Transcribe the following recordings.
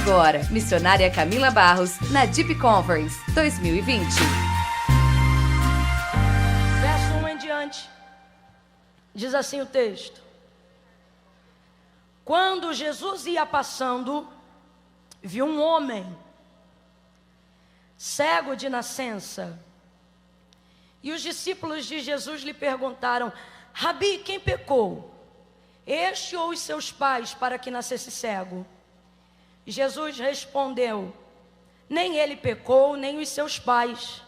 Agora, missionária Camila Barros, na Deep Conference 2020. Verso 1 em diante, diz assim o texto: quando Jesus ia passando, viu um homem cego de nascença. E os discípulos de Jesus lhe perguntaram: Rabi, quem pecou? Este ou os seus pais, para que nascesse cego? E Jesus respondeu: nem ele pecou, nem os seus pais,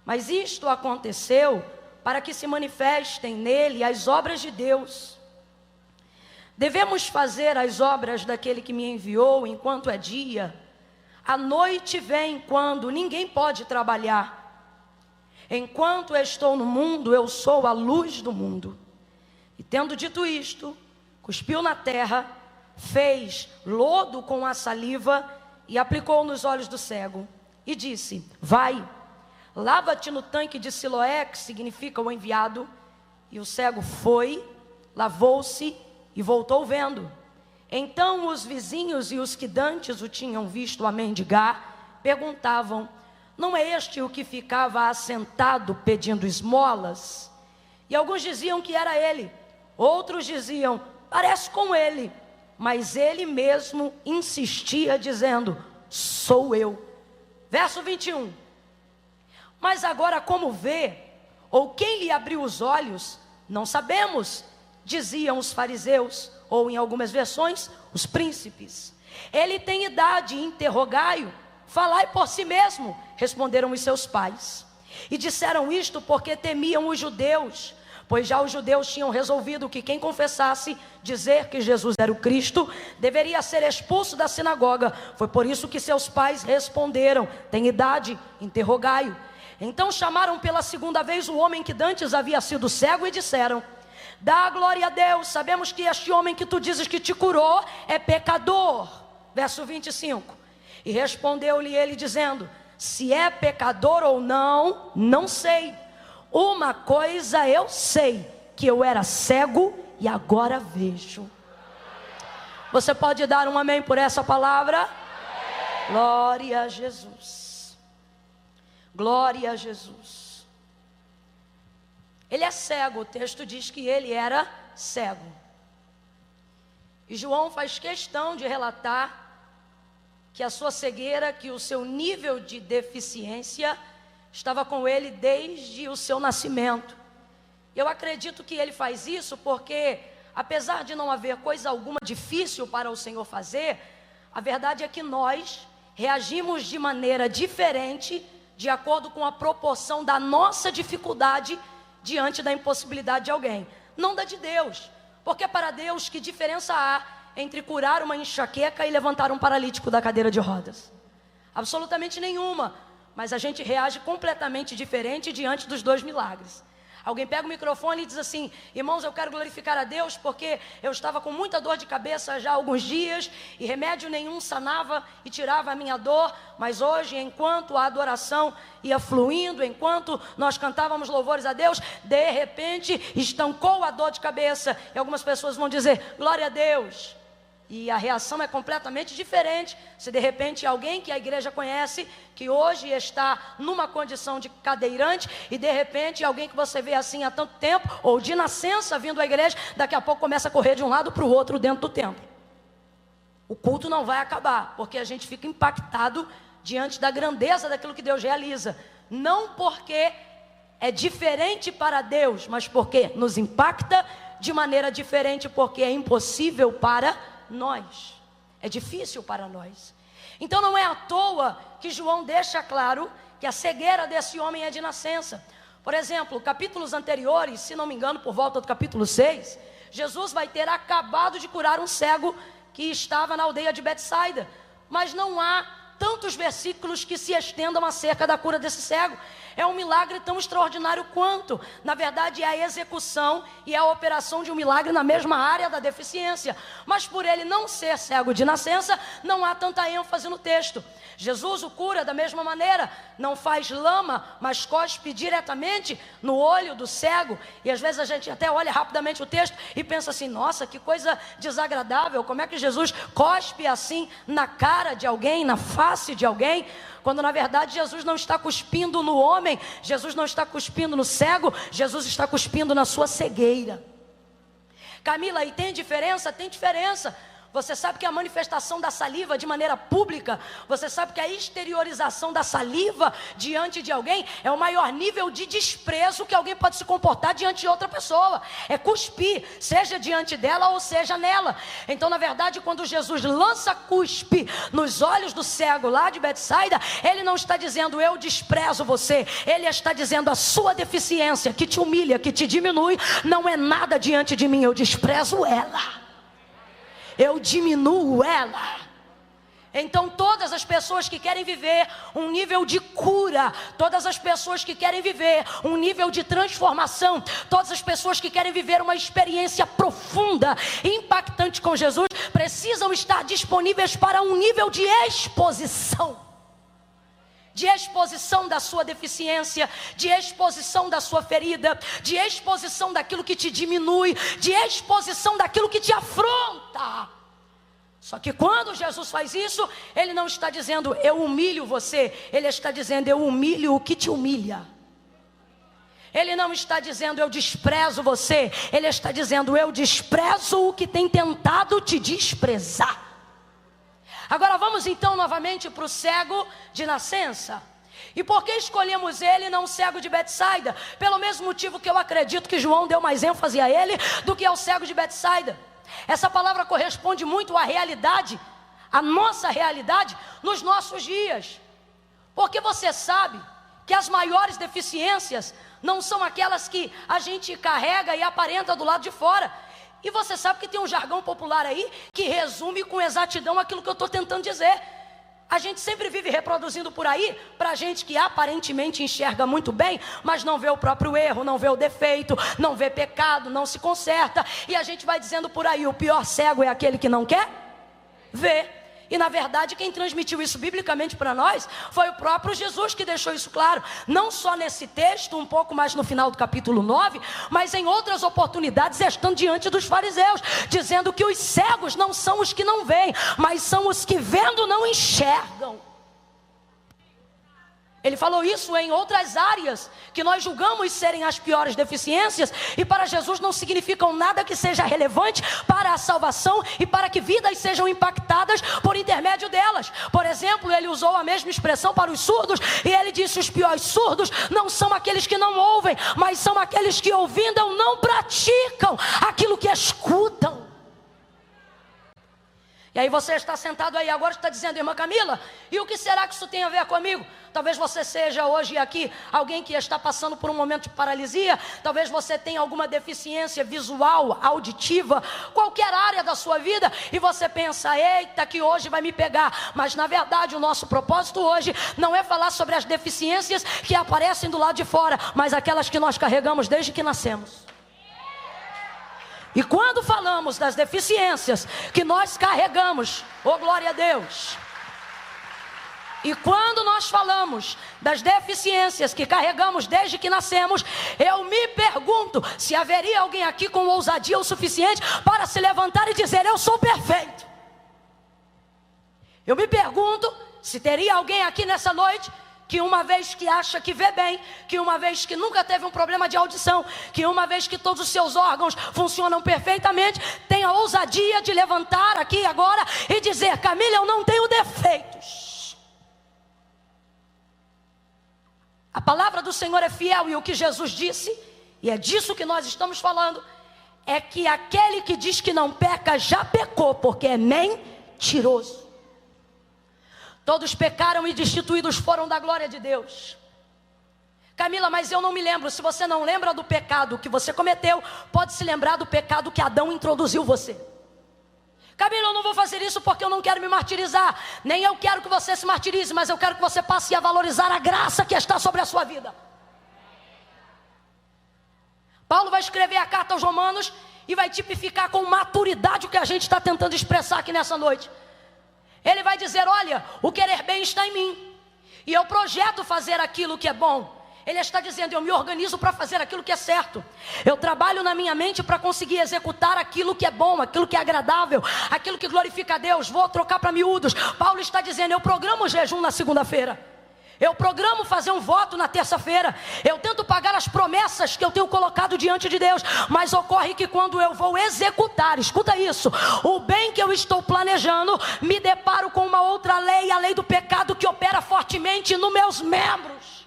mas isto aconteceu para que se manifestem nele as obras de Deus. Devemos fazer as obras daquele que me enviou enquanto é dia. A noite vem quando ninguém pode trabalhar. Enquanto estou no mundo, eu sou a luz do mundo. E tendo dito isto, cuspiu na terra, fez lodo com a saliva e aplicou nos olhos do cego. E disse: vai, lava-te no tanque de Siloé, que significa o enviado. E o cego foi, lavou-se e voltou vendo. Então os vizinhos e os que dantes o tinham visto a mendigar, perguntavam: não é este o que ficava assentado pedindo esmolas? E alguns diziam que era ele, outros diziam: parece com ele. Mas ele mesmo insistia dizendo: sou eu. Verso 21. Mas agora como vê? Ou quem lhe abriu os olhos? Não sabemos, diziam os fariseus, ou em algumas versões, os príncipes. Ele tem idade, interrogai-o. Falai por si mesmo, responderam os seus pais. E disseram isto porque temiam os judeus, pois já os judeus tinham resolvido que quem confessasse dizer que Jesus era o Cristo, deveria ser expulso da sinagoga. Foi por isso que seus pais responderam: tem idade, interrogai-o. Então chamaram pela segunda vez o homem que dantes havia sido cego e disseram: dá glória a Deus, sabemos que este homem que tu dizes que te curou é pecador. Verso 25. E respondeu-lhe ele dizendo: se é pecador ou não, não sei. Uma coisa eu sei, que eu era cego e agora vejo. Você pode dar um amém por essa palavra? Amém. Glória a Jesus. Glória a Jesus. Ele é cego, o texto diz que ele era cego. E João faz questão de relatar que a sua cegueira, que o seu nível de deficiência estava com ele desde o seu nascimento. Eu acredito que ele faz isso porque, apesar de não haver coisa alguma difícil para o Senhor fazer, a verdade é que nós reagimos de maneira diferente, de acordo com a proporção da nossa dificuldade diante da impossibilidade de alguém, não da de Deus. Porque para Deus, que diferença há entre curar uma enxaqueca e levantar um paralítico da cadeira de rodas? Absolutamente nenhuma. Mas a gente reage completamente diferente diante dos dois milagres. Alguém pega o microfone e diz assim: irmãos, eu quero glorificar a Deus porque eu estava com muita dor de cabeça já há alguns dias e remédio nenhum sanava e tirava a minha dor, mas hoje, enquanto a adoração ia fluindo, enquanto nós cantávamos louvores a Deus, de repente estancou a dor de cabeça. E algumas pessoas vão dizer: glória a Deus. E a reação é completamente diferente se de repente alguém que a igreja conhece, que hoje está numa condição de cadeirante, e de repente alguém que você vê assim há tanto tempo, ou de nascença vindo à igreja, daqui a pouco começa a correr de um lado para o outro dentro do templo. O culto não vai acabar, porque a gente fica impactado diante da grandeza daquilo que Deus realiza. Não porque é diferente para Deus, mas porque nos impacta de maneira diferente, porque é impossível para nós, é difícil para nós. Então não é à toa que João deixa claro que a cegueira desse homem é de nascença. Por exemplo, capítulos anteriores, se não me engano, por volta do capítulo 6, Jesus vai ter acabado de curar um cego que estava na aldeia de Betsaida, mas não há tantos versículos que se estendam acerca da cura desse cego. é um milagre tão extraordinário quanto. Na verdade, é a execução e a operação de um milagre na mesma área da deficiência. Mas por ele não ser cego de nascença, não há tanta ênfase no texto. Jesus o cura da mesma maneira, não faz lama, mas cospe diretamente no olho do cego. E às vezes a gente até olha rapidamente o texto e pensa assim: nossa, que coisa desagradável, como é que Jesus cospe assim na cara de alguém, na face de alguém? Quando na verdade Jesus não está cuspindo no homem, Jesus não está cuspindo no cego, Jesus está cuspindo na sua cegueira. Camila, e tem diferença? Tem diferença. Você sabe que a manifestação da saliva de maneira pública, você sabe que a exteriorização da saliva diante de alguém é o maior nível de desprezo que alguém pode se comportar diante de outra pessoa. É cuspir, seja diante dela ou seja nela. Então, na verdade, quando Jesus lança cuspe nos olhos do cego lá de Betsaida, ele não está dizendo eu desprezo você, ele está dizendo a sua deficiência que te humilha, que te diminui, não é nada diante de mim, eu desprezo ela. Eu diminuo ela. Então todas as pessoas que querem viver um nível de cura, todas as pessoas que querem viver um nível de transformação, todas as pessoas que querem viver uma experiência profunda e impactante com Jesus, precisam estar disponíveis para um nível de exposição. De exposição da sua deficiência, de exposição da sua ferida, de exposição daquilo que te diminui, de exposição daquilo que te afronta. Só que quando Jesus faz isso, ele não está dizendo eu humilho você, ele está dizendo eu humilho o que te humilha. Ele não está dizendo eu desprezo você, ele está dizendo eu desprezo o que tem tentado te desprezar. Agora vamos então novamente para o cego de nascença. E por que escolhemos ele e não o cego de Betsaida? Pelo mesmo motivo que eu acredito que João deu mais ênfase a ele do que ao cego de Betsaida. Essa palavra corresponde muito à realidade, à nossa realidade nos nossos dias. Porque você sabe que as maiores deficiências não são aquelas que a gente carrega e aparenta do lado de fora. E você sabe que tem um jargão popular aí que resume com exatidão aquilo que eu estou tentando dizer. A gente sempre vive reproduzindo por aí, para gente que aparentemente enxerga muito bem, mas não vê o próprio erro, não vê o defeito, não vê pecado, não se conserta. E a gente vai dizendo por aí, o pior cego é aquele que não quer ver. E na verdade quem transmitiu isso biblicamente para nós foi o próprio Jesus que deixou isso claro. Não só nesse texto, um pouco mais no final do capítulo 9, mas em outras oportunidades estando diante dos fariseus, dizendo que os cegos não são os que não veem, mas são os que vendo não enxergam. Ele falou isso em outras áreas que nós julgamos serem as piores deficiências, e para Jesus não significam nada que seja relevante para a salvação e para que vidas sejam impactadas por intermédio delas. Por exemplo, ele usou a mesma expressão para os surdos, e ele disse: os piores surdos não são aqueles que não ouvem, mas são aqueles que ouvindo não praticam aquilo que escutam. E aí você está sentado aí agora e está dizendo: irmã Camila, e o que será que isso tem a ver comigo? Talvez você seja hoje aqui alguém que está passando por um momento de paralisia. Talvez você tenha alguma deficiência visual, auditiva, qualquer área da sua vida, e você pensa: eita, que hoje vai me pegar. Mas na verdade o nosso propósito hoje não é falar sobre as deficiências que aparecem do lado de fora, mas aquelas que nós carregamos desde que nascemos. E quando falamos das deficiências que nós carregamos, oh glória a Deus, e quando nós falamos das deficiências que carregamos desde que nascemos, eu me pergunto se haveria alguém aqui com ousadia o suficiente para se levantar e dizer: eu sou perfeito. Eu me pergunto se teria alguém aqui nessa noite que uma vez que acha que vê bem, que uma vez que nunca teve um problema de audição, que uma vez que todos os seus órgãos funcionam perfeitamente, tem a ousadia de levantar aqui agora e dizer: Camila, eu não tenho defeitos. A palavra do Senhor é fiel, e o que Jesus disse, e é disso que nós estamos falando, é que aquele que diz que não peca já pecou, porque é mentiroso. Todos pecaram e destituídos foram da glória de Deus. Camila, mas eu não me lembro. Se você não lembra do pecado que você cometeu, pode se lembrar do pecado que Adão introduziu você. Camila, eu não vou fazer isso porque eu não quero me martirizar. Nem eu quero que você se martirize, mas eu quero que você passe a valorizar a graça que está sobre a sua vida. Paulo vai escrever a carta aos Romanos e vai tipificar com maturidade o que a gente está tentando expressar aqui nessa noite. Ele vai dizer, olha, o querer bem está em mim, e eu projeto fazer aquilo que é bom. Ele está dizendo, eu me organizo para fazer aquilo que é certo. Eu trabalho na minha mente para conseguir executar aquilo que é bom, aquilo que é agradável, aquilo que glorifica a Deus. Vou trocar para miúdos. Paulo está dizendo, eu programo o jejum na segunda-feira. Eu programo fazer um voto na terça-feira. Eu tento pagar as promessas que eu tenho colocado diante de Deus. Mas ocorre que quando eu vou executar, escuta isso, o bem que eu estou planejando, me deparo com uma outra lei, a lei do pecado, que opera fortemente nos meus membros.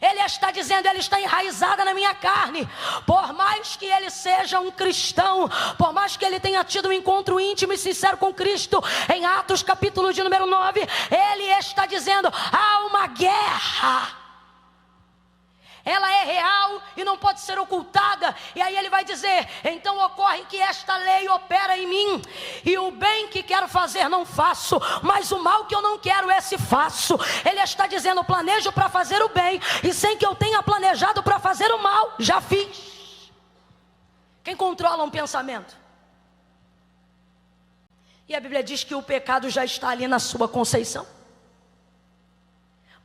Ele está dizendo, ele está enraizada na minha carne. Por mais que ele seja um cristão, por mais que ele tenha tido um encontro íntimo e sincero com Cristo, em Atos capítulo de número 9, ele está dizendo, há uma guerra. Ela é real e não pode ser ocultada. E aí ele vai dizer, então ocorre que esta lei opera em mim, e o bem que quero fazer não faço, mas o mal que eu não quero, esse faço. Ele está dizendo, planejo para fazer o bem, e sem que eu tenha planejado para fazer o mal, já fiz. Quem controla um pensamento? E a Bíblia diz que o pecado já está ali na sua conceição.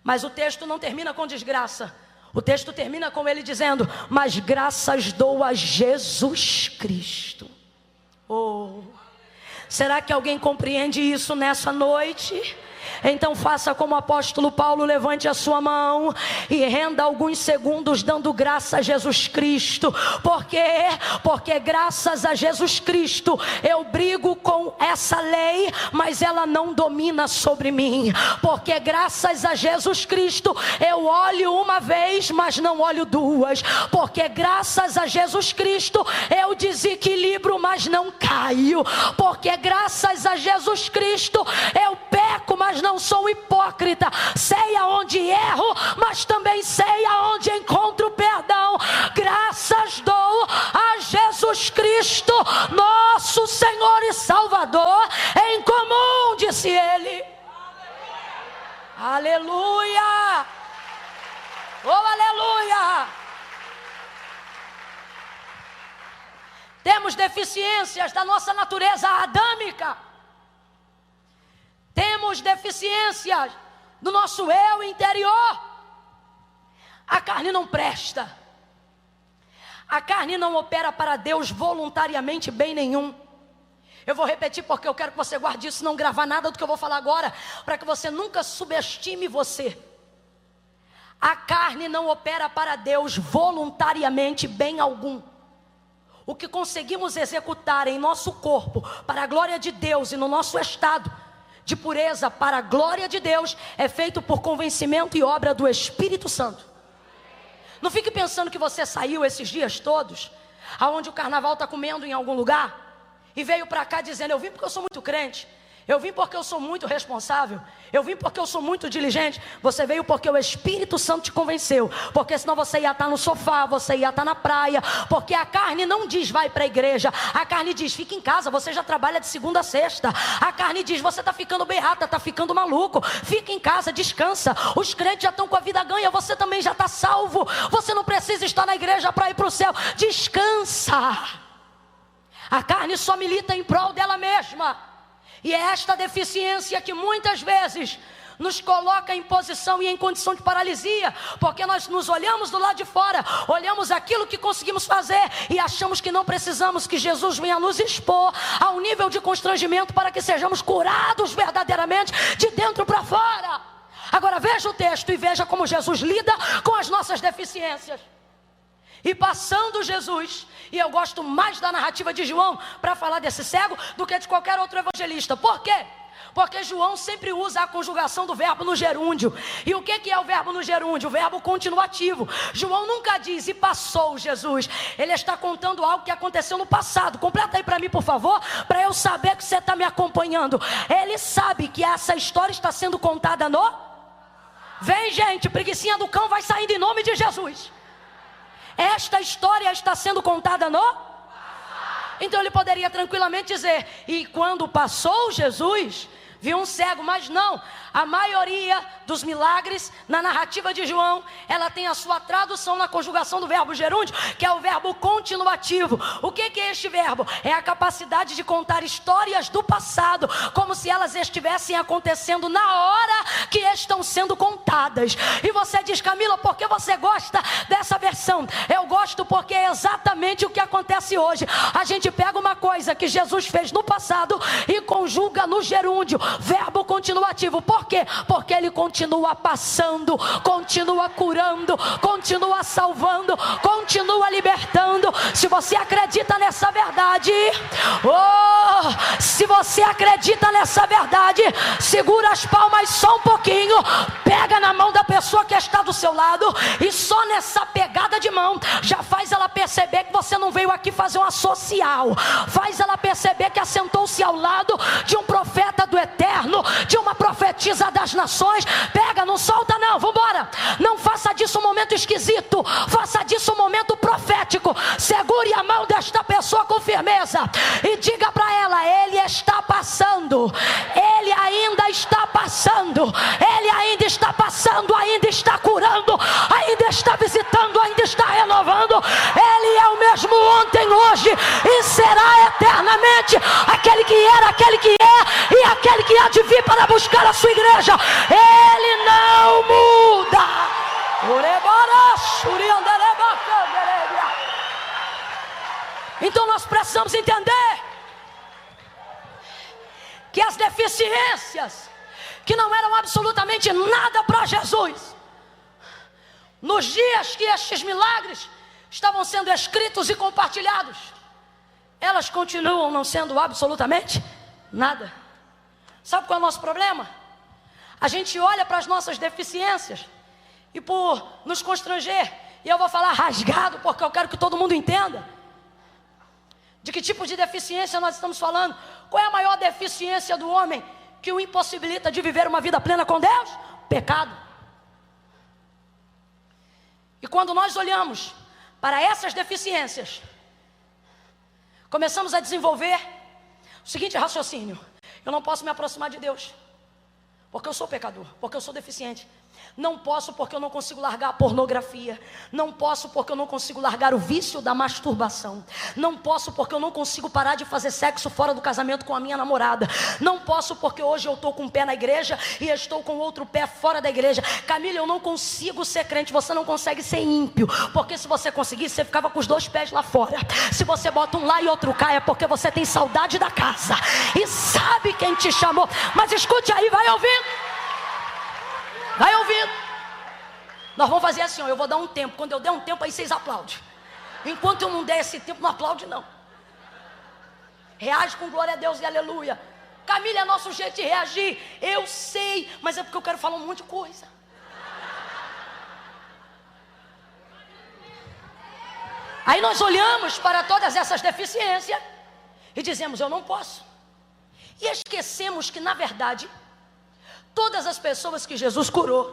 Mas o texto não termina com desgraça. O texto termina com ele dizendo, mas graças dou a Jesus Cristo. Oh, será que alguém compreende isso nessa noite? Então faça como o apóstolo Paulo, levante a sua mão e renda alguns segundos dando graça a Jesus Cristo. Por quê? Porque graças a Jesus Cristo eu brigo com essa lei, mas ela não domina sobre mim. Porque graças a Jesus Cristo eu olho uma vez, mas não olho duas. Porque graças a Jesus Cristo eu desequilibro, mas não caio. Porque graças a Jesus Cristo eu peco, mas não sou hipócrita. Sei aonde erro, mas também sei aonde encontro perdão. Graças dou a Jesus Cristo, nosso Senhor e Salvador, em comum, disse ele. Aleluia! Oh, aleluia! Temos deficiências da nossa natureza adâmica. Temos deficiências do nosso eu interior. A carne não presta. A carne não opera para Deus voluntariamente bem nenhum. Eu vou repetir porque eu quero que você guarde isso, não gravar nada do que eu vou falar agora, para que você nunca subestime você. A carne não opera para Deus voluntariamente bem algum. O que conseguimos executar em nosso corpo para a glória de Deus e no nosso estado de pureza para a glória de Deus é feito por convencimento e obra do Espírito Santo. Não fique pensando que você saiu esses dias todos, aonde o carnaval está comendo em algum lugar, e veio para cá dizendo, eu vim porque eu sou muito crente, eu vim porque eu sou muito responsável, eu vim porque eu sou muito diligente. Você veio porque o Espírito Santo te convenceu, porque senão você ia estar no sofá, você ia estar na praia. Porque a carne não diz vai para a igreja, a carne diz fica em casa, você já trabalha de segunda a sexta. A carne diz você está ficando beata, está ficando maluco, fica em casa, descansa. Os crentes já estão com a vida ganha, você também já está salvo, você não precisa estar na igreja para ir para o céu, descansa. A carne só milita em prol dela mesma. E é esta deficiência que muitas vezes nos coloca em posição e em condição de paralisia, porque nós nos olhamos do lado de fora, olhamos aquilo que conseguimos fazer e achamos que não precisamos que Jesus venha nos expor a um nível de constrangimento para que sejamos curados verdadeiramente de dentro para fora. Agora veja o texto e veja como Jesus lida com as nossas deficiências. E passando Jesus, e eu gosto mais da narrativa de João para falar desse cego do que de qualquer outro evangelista. Por quê? Porque João sempre usa a conjugação do verbo no gerúndio. E o que é o verbo no gerúndio? O verbo continuativo. João nunca diz e passou Jesus. Ele está contando algo que aconteceu no passado. Completa aí para mim, por favor, para eu saber que você está me acompanhando. Ele sabe que essa história está sendo contada no... Vem, gente, preguicinha do cão vai saindo em nome de Jesus. Esta história está sendo contada no... Então ele poderia tranquilamente dizer, e quando passou Jesus, viu um cego, mas não. A maioria dos milagres na narrativa de João, ela tem a sua tradução na conjugação do verbo gerúndio, que é o verbo continuativo. O que é este verbo? É a capacidade de contar histórias do passado, como se elas estivessem acontecendo na hora que estão sendo contadas. E você diz: Camila, por que você gosta dessa versão? Eu gosto porque é exatamente o que acontece hoje. A gente pega uma coisa que Jesus fez no passado e conjuga no gerúndio, verbo continuativo. Por quê? Porque ele continua passando, continua curando, continua salvando, continua libertando. Se você acredita nessa verdade, se você acredita nessa verdade, segura as palmas só um pouquinho, pega na mão da pessoa que está do seu lado, e só nessa pegada de mão já faz ela perceber que você não veio aqui fazer uma social. Faz ela perceber que assentou-se ao lado de um profeta do eterno, de uma profetisa das nações. Pega, não solta não, vambora. Não faça disso um momento esquisito, faça disso um momento profético. Segure a mão desta pessoa com firmeza e diga para ela: ele está passando, ele ainda está passando, ele ainda está passando, ainda está curando, ainda está visitando, ainda está renovando. Ele é o mesmo ontem, hoje e será eternamente. Aquele que era, aquele que é e aquele que há de vir para buscar a sua igreja. Ele não muda. Então nós precisamos entender que as deficiências que não eram absolutamente nada para Jesus, nos dias que estes milagres estavam sendo escritos e compartilhados, elas continuam não sendo absolutamente nada. Sabe qual é o nosso problema? A gente olha para as nossas deficiências e, por nos constranger, e eu vou falar rasgado porque eu quero que todo mundo entenda de que tipo de deficiência nós estamos falando. Qual é a maior deficiência do homem que o impossibilita de viver uma vida plena com Deus? Pecado. E quando nós olhamos para essas deficiências, começamos a desenvolver o seguinte raciocínio: eu não posso me aproximar de Deus porque eu sou pecador, porque eu sou deficiente. Não posso porque eu não consigo largar a pornografia. Não posso porque eu não consigo largar o vício da masturbação. Não posso porque eu não consigo parar de fazer sexo fora do casamento com a minha namorada. Não posso porque hoje eu estou com um pé na igreja e estou com outro pé fora da igreja. Camila, eu não consigo ser crente. Você não consegue ser ímpio, porque se você conseguisse, você ficava com os dois pés lá fora. Se você bota um lá e outro cá, é porque você tem saudade da casa e sabe quem te chamou. Mas escute aí, vai ouvindo. Vai ouvindo. Nós vamos fazer assim, ó, eu vou dar um tempo. Quando eu der um tempo, aí vocês aplaudem. Enquanto eu não der esse tempo, não aplaude não. Reage com glória a Deus e aleluia. Camila, é nosso jeito de reagir. Eu sei, mas é porque eu quero falar um monte de coisa. Aí nós olhamos para todas essas deficiências e dizemos: eu não posso. E esquecemos que, na verdade, todas as pessoas que Jesus curou,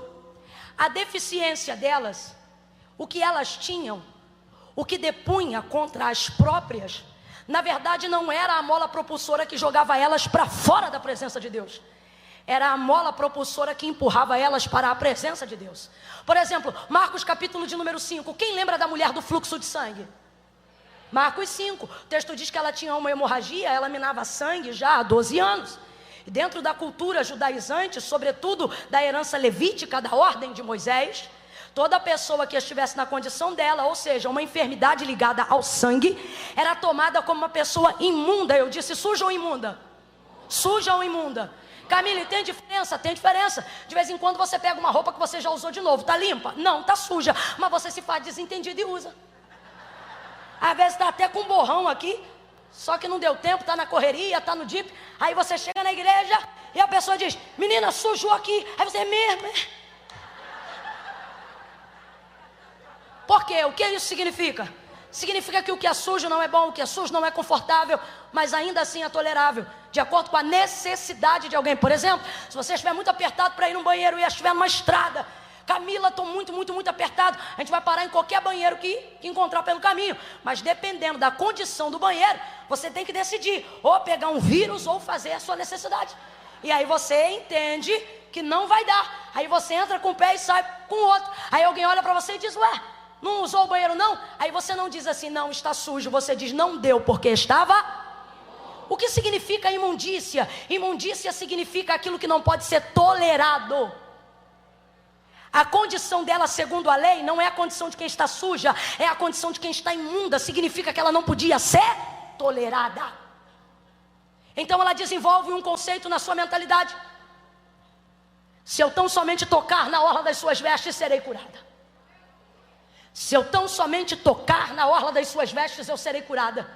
a deficiência delas, o que elas tinham, o que depunha contra as próprias, na verdade não era a mola propulsora que jogava elas para fora da presença de Deus. Era a mola propulsora que empurrava elas para a presença de Deus. Por exemplo, Marcos capítulo de número 5. Quem lembra da mulher do fluxo de sangue? Marcos 5. O texto diz que ela tinha uma hemorragia, ela minava sangue já há 12 anos. E dentro da cultura judaizante, sobretudo da herança levítica da ordem de Moisés, toda pessoa que estivesse na condição dela, ou seja, uma enfermidade ligada ao sangue, era tomada como uma pessoa imunda. Eu disse suja ou imunda? Suja ou imunda? Camila, tem diferença? Tem diferença. De vez em quando você pega uma roupa que você já usou de novo, tá limpa? Não, tá suja, mas você se faz desentendido e usa. Às vezes está até com um borrão aqui, só que não deu tempo, está na correria, está no Jeep. Aí você chega na igreja e a pessoa diz: menina, sujou aqui. Aí você: é mesmo? Por quê? O que isso significa? Significa que o que é sujo não é bom, o que é sujo não é confortável, mas ainda assim é tolerável, de acordo com a necessidade de alguém. Por exemplo, se você estiver muito apertado para ir no banheiro e estiver numa estrada: Camila, estou muito apertado. A gente vai parar em qualquer banheiro que encontrar pelo caminho. Mas dependendo da condição do banheiro, você tem que decidir: ou pegar um vírus ou fazer a sua necessidade. E aí você entende que não vai dar. Aí você entra com um pé e sai com o outro. Aí alguém olha para você e diz: ué, não usou o banheiro não? Aí você não diz assim: não, está sujo. Você diz: não deu porque estava. O que significa imundícia? Imundícia significa aquilo que não pode ser tolerado. A condição dela, segundo a lei, não é a condição de quem está suja, é a condição de quem está imunda. Significa que ela não podia ser tolerada. Então ela desenvolve um conceito na sua mentalidade: se eu tão somente tocar na orla das suas vestes, serei curada. Se eu tão somente tocar na orla das suas vestes, eu serei curada.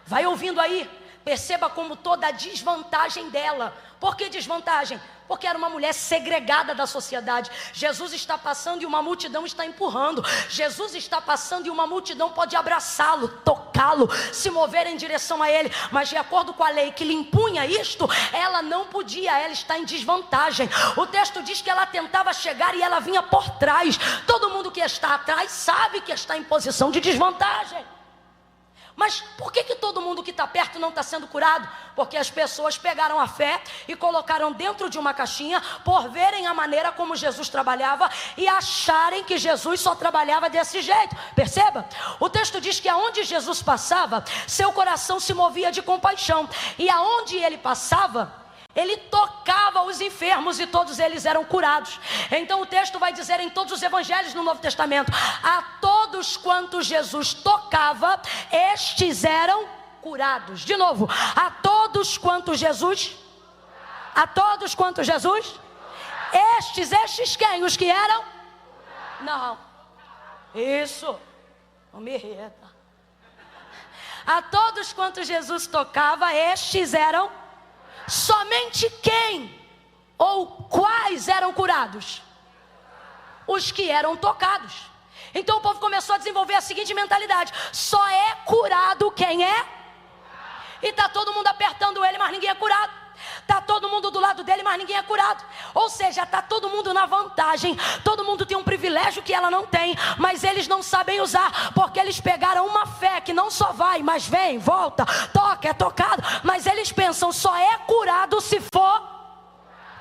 Vai ouvindo aí, perceba como toda a desvantagem dela. Por que desvantagem? Porque era uma mulher segregada da sociedade. Jesus está passando e uma multidão está empurrando. Jesus está passando e uma multidão pode abraçá-lo, tocá-lo, se mover em direção a ele. Mas de acordo com a lei que lhe impunha isto, ela não podia, ela está em desvantagem. O texto diz que ela tentava chegar e ela vinha por trás. Todo mundo que está atrás sabe que está em posição de desvantagem. Mas por que todo mundo que está perto não está sendo curado? Porque as pessoas pegaram a fé e colocaram dentro de uma caixinha, por verem a maneira como Jesus trabalhava e acharem que Jesus só trabalhava desse jeito. Perceba? O texto diz que aonde Jesus passava, seu coração se movia de compaixão. E aonde ele passava, ele tocava os enfermos e todos eles eram curados. Então o texto vai dizer em todos os evangelhos no Novo Testamento: a todos quantos Jesus tocava, estes eram curados. De novo, a todos quantos Jesus, estes quem? Os que eram? Não, isso, não me irrita. A todos quantos Jesus tocava, estes eram. Somente quem ou quais eram curados? Os que eram tocados. Então o povo começou a desenvolver a seguinte mentalidade: só é curado quem é. E está todo mundo apertando ele, mas ninguém é curado. Está todo mundo do lado dele, mas ninguém é curado. Ou seja, está todo mundo na vantagem. Todo mundo tem um privilégio que ela não tem, mas eles não sabem usar, porque eles pegaram uma fé que não só vai, mas vem, volta, toca, é tocado. Mas eles pensam: só é curado se for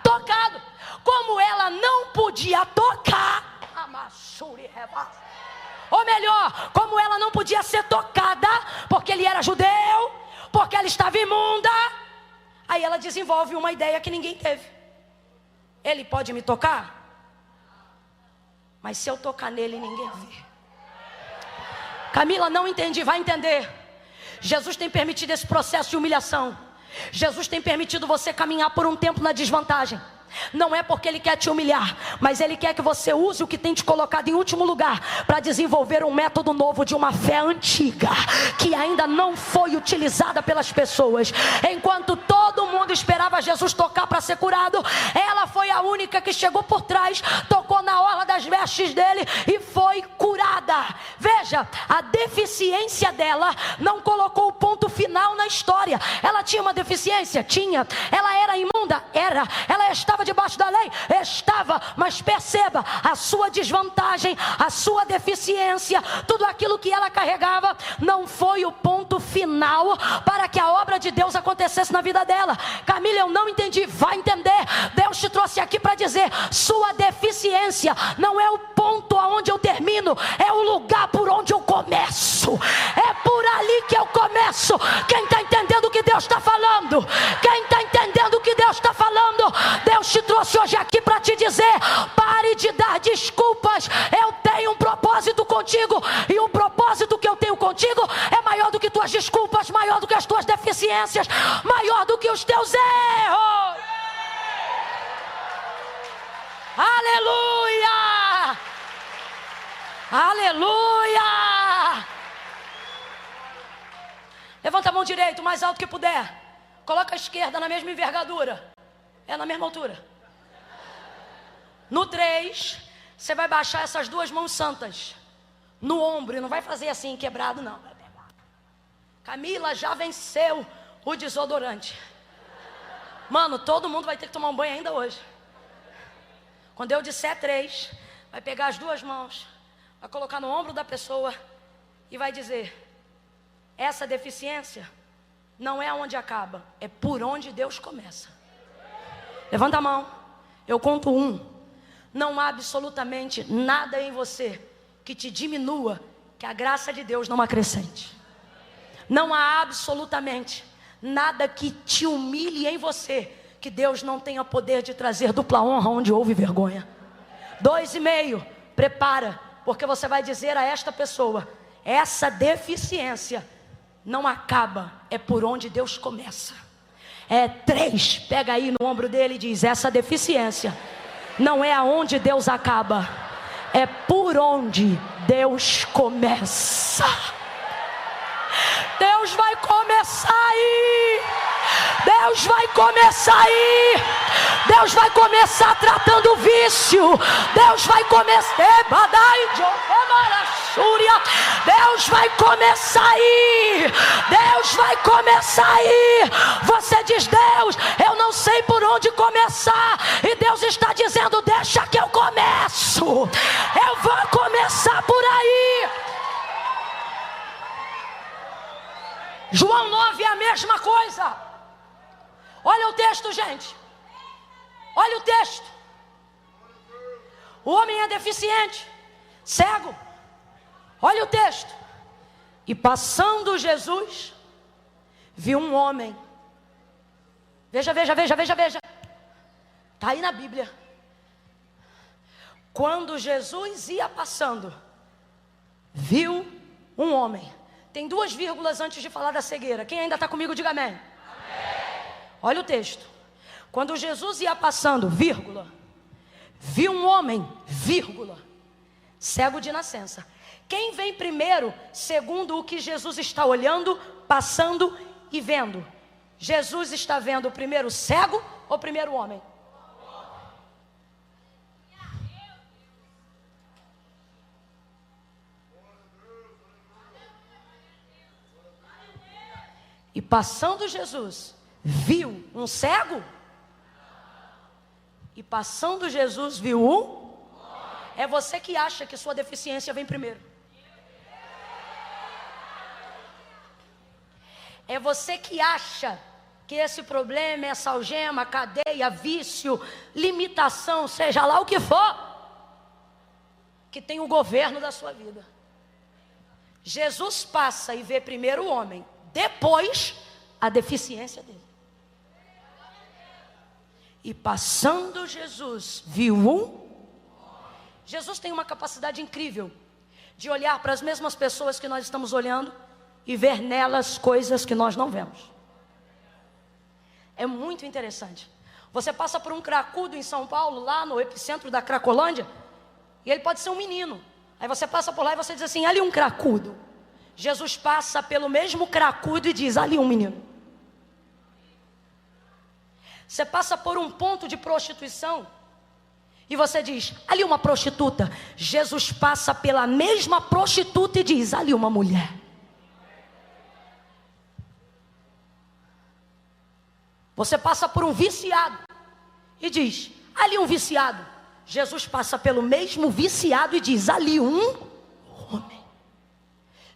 tocado. Como ela não podia tocar, ou melhor, como ela não podia ser tocada, porque ele era judeu, porque ela estava imunda, aí ela desenvolve uma ideia que ninguém teve: ele pode me tocar, mas se eu tocar nele ninguém vê. Camila, não entendi, vai entender. Jesus tem permitido esse processo de humilhação. Jesus tem permitido você caminhar por um tempo na desvantagem. Não é porque ele quer te humilhar, mas ele quer que você use o que tem te colocado em último lugar para desenvolver um método novo de uma fé antiga, que ainda não foi utilizada pelas pessoas. Enquanto todo mundo esperava Jesus tocar para ser curado, ela foi a única que chegou por trás, tocou na orla das vestes dele e foi curada. Veja, a deficiência dela não colocou o ponto final na história. Ela tinha uma deficiência? Tinha. Ela era imunda? Era. Ela estava debaixo da lei? Estava. Mas perceba, a sua desvantagem, a sua deficiência, tudo aquilo que ela carregava, não foi o ponto final para que a obra de Deus acontecesse na vida dela. Camila, eu não entendi. Vai entender. Deus te trouxe aqui para dizer: sua deficiência não é o ponto aonde eu termino, é o lugar por onde eu começo. É por ali que eu começo. Quem está entendendo o que Deus está falando? Quem está entendendo o que Deus está falando? Deus te trouxe hoje aqui para te dizer: pare de dar desculpas. Eu tenho um propósito contigo, e o propósito que eu tenho contigo é maior do que tuas desculpas, maior do que as tuas deficiências, maior do que os teus erros. Aleluia! Aleluia! Levanta a mão direita o mais alto que puder. Coloca a esquerda na mesma envergadura. É na mesma altura. No 3, você vai baixar essas duas mãos santas no ombro. E não vai fazer assim, quebrado, não. Camila já venceu o desodorante. Mano, todo mundo vai ter que tomar um banho ainda hoje. Quando eu disser 3, vai pegar as duas mãos, vai colocar no ombro da pessoa e vai dizer: essa deficiência não é onde acaba, é por onde Deus começa. Levanta a mão. Eu conto 1. Não há absolutamente nada em você que te diminua, que a graça de Deus não acrescente. Não há absolutamente nada que te humilhe em você, que Deus não tenha poder de trazer dupla honra onde houve vergonha. 2,5. Prepara, porque você vai dizer a esta pessoa: essa deficiência não acaba, é por onde Deus começa. 3, pega aí no ombro dele e diz: essa deficiência não é aonde Deus acaba, é por onde Deus começa. Deus vai começar aí. Deus vai começar aí. Deus vai começar tratando o vício. Deus vai começar. Deus vai começar aí. Deus vai começar aí. Você diz: Deus, eu não sei por onde começar. E Deus está dizendo: deixa que eu começo. Eu vou começar por aí. João 9 é a mesma coisa. Olha o texto, gente. Olha o texto. O homem é deficiente, cego. Olha o texto. E passando Jesus, viu um homem. Veja. Está aí na Bíblia. Quando Jesus ia passando, viu um homem. Tem 2 vírgulas antes de falar da cegueira. Quem ainda está comigo, diga amém. Olha o texto. Quando Jesus ia passando, vírgula, viu um homem, vírgula, cego de nascença. Quem vem primeiro, segundo o que Jesus está olhando, passando e vendo? Jesus está vendo primeiro o cego ou primeiro o homem? E passando Jesus, viu um cego? E passando Jesus, viu um? É você que acha que sua deficiência vem primeiro. É você que acha que esse problema, essa algema, cadeia, vício, limitação, seja lá o que for, que tem o governo da sua vida. Jesus passa e vê primeiro o homem, depois a deficiência dele. E passando Jesus, viu um. Jesus tem uma capacidade incrível de olhar para as mesmas pessoas que nós estamos olhando e ver nelas coisas que nós não vemos. É muito interessante. Você passa por um cracudo em São Paulo, lá no epicentro da Cracolândia, e ele pode ser um menino. Aí você passa por lá e você diz assim: ali um cracudo. Jesus passa pelo mesmo cracudo e diz: ali um menino. Você passa por um ponto de prostituição e você diz: ali uma prostituta. Jesus passa pela mesma prostituta e diz: ali uma mulher. Você passa por um viciado e diz: ali um viciado. Jesus passa pelo mesmo viciado e diz: ali um homem.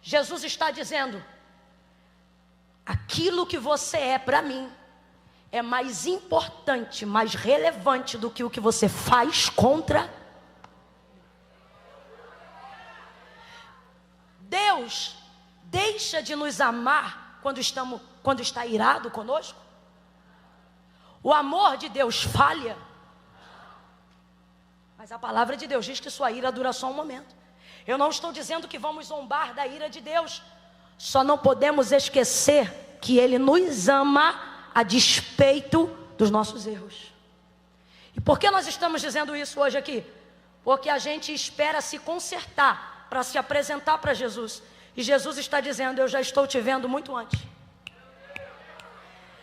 Jesus está dizendo: aquilo que você é para mim é mais importante, mais relevante do que o que você faz contra. Deus deixa de nos amar quando está irado conosco? O amor de Deus falha? Mas a palavra de Deus diz que sua ira dura só um momento. Eu não estou dizendo que vamos zombar da ira de Deus. Só não podemos esquecer que Ele nos ama a despeito dos nossos erros. E por que nós estamos dizendo isso hoje aqui? Porque a gente espera se consertar para se apresentar para Jesus. E Jesus está dizendo: eu já estou te vendo muito antes.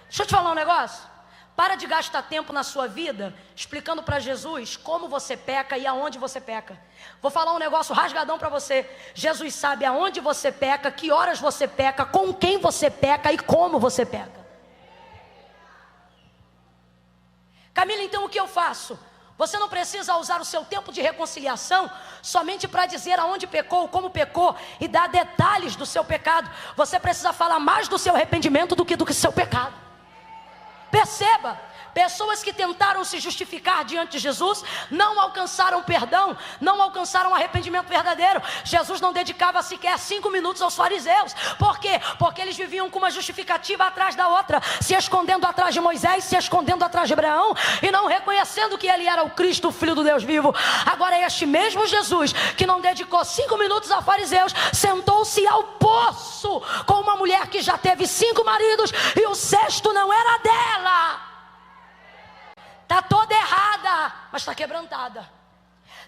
Deixa eu te falar um negócio. Para de gastar tempo na sua vida explicando para Jesus como você peca e aonde você peca. Vou falar um negócio rasgadão para você. Jesus sabe aonde você peca, que horas você peca, com quem você peca e como você peca. Camila, então o que eu faço? Você não precisa usar o seu tempo de reconciliação somente para dizer aonde pecou, como pecou e dar detalhes do seu pecado. Você precisa falar mais do seu arrependimento do que do seu pecado. Perceba, pessoas que tentaram se justificar diante de Jesus não alcançaram perdão, não alcançaram arrependimento verdadeiro. Jesus não dedicava sequer 5 minutos aos fariseus. Por quê? Porque eles viviam com uma justificativa atrás da outra, se escondendo atrás de Moisés, se escondendo atrás de Abraão, e não reconhecendo que ele era o Cristo, o Filho do Deus vivo. Agora este mesmo Jesus, que não dedicou 5 minutos a fariseus, sentou-se ao poço com uma mulher que já teve 5 maridos e o 6º não era dela. Está toda errada, mas está quebrantada.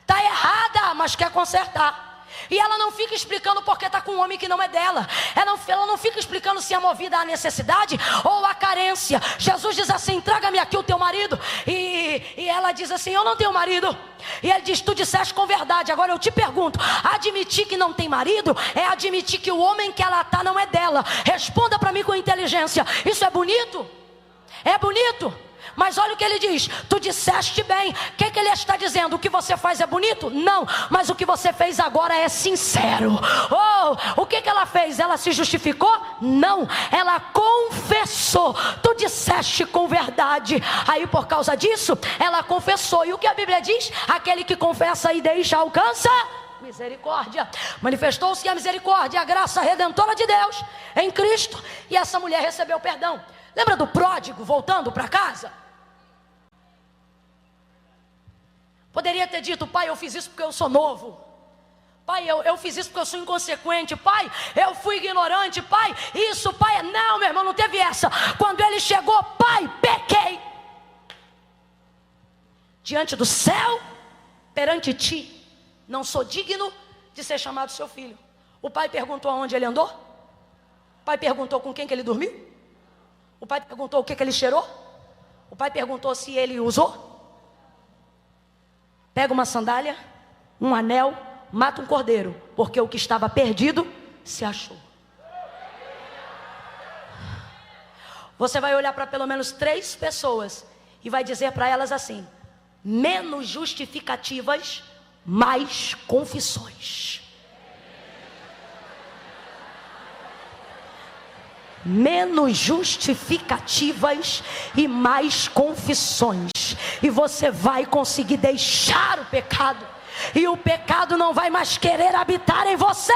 Está errada, mas quer consertar. E ela não fica explicando porque está com um homem que não é dela. Ela não fica explicando se é movida à necessidade ou à carência. Jesus diz assim: traga-me aqui o teu marido. E ela diz assim: eu não tenho marido. E ele diz: tu disseste com verdade. Agora eu te pergunto, admitir que não tem marido é admitir que o homem que ela está não é dela. Responda para mim com inteligência. Isso é bonito? É bonito? Mas olha o que ele diz: tu disseste bem. O que ele está dizendo? O que você faz é bonito? Não, mas o que você fez agora é sincero. O que ela fez? Ela se justificou? Não, ela confessou. Tu disseste com verdade. Aí por causa disso, ela confessou. E o que a Bíblia diz? Aquele que confessa e deixa alcança misericórdia. Manifestou-se a misericórdia, a graça redentora de Deus em Cristo, e essa mulher recebeu perdão. Lembra do pródigo voltando para casa? Poderia ter dito: pai, eu fiz isso porque eu sou novo. Pai, eu fiz isso porque eu sou inconsequente. Pai, eu fui ignorante. Pai, isso, pai. Não, meu irmão, não teve essa. Quando ele chegou: pai, pequei diante do céu, perante ti, não sou digno de ser chamado seu filho. O pai perguntou aonde ele andou. O pai perguntou com quem que ele dormiu. O pai perguntou o que ele cheirou. O pai perguntou se ele usou. Pega uma sandália, um anel, mata um cordeiro, porque o que estava perdido se achou. Você vai olhar para pelo menos 3 pessoas e vai dizer para elas assim: menos justificativas, mais confissões. Menos justificativas e mais confissões. E você vai conseguir deixar o pecado, e o pecado não vai mais querer habitar em você.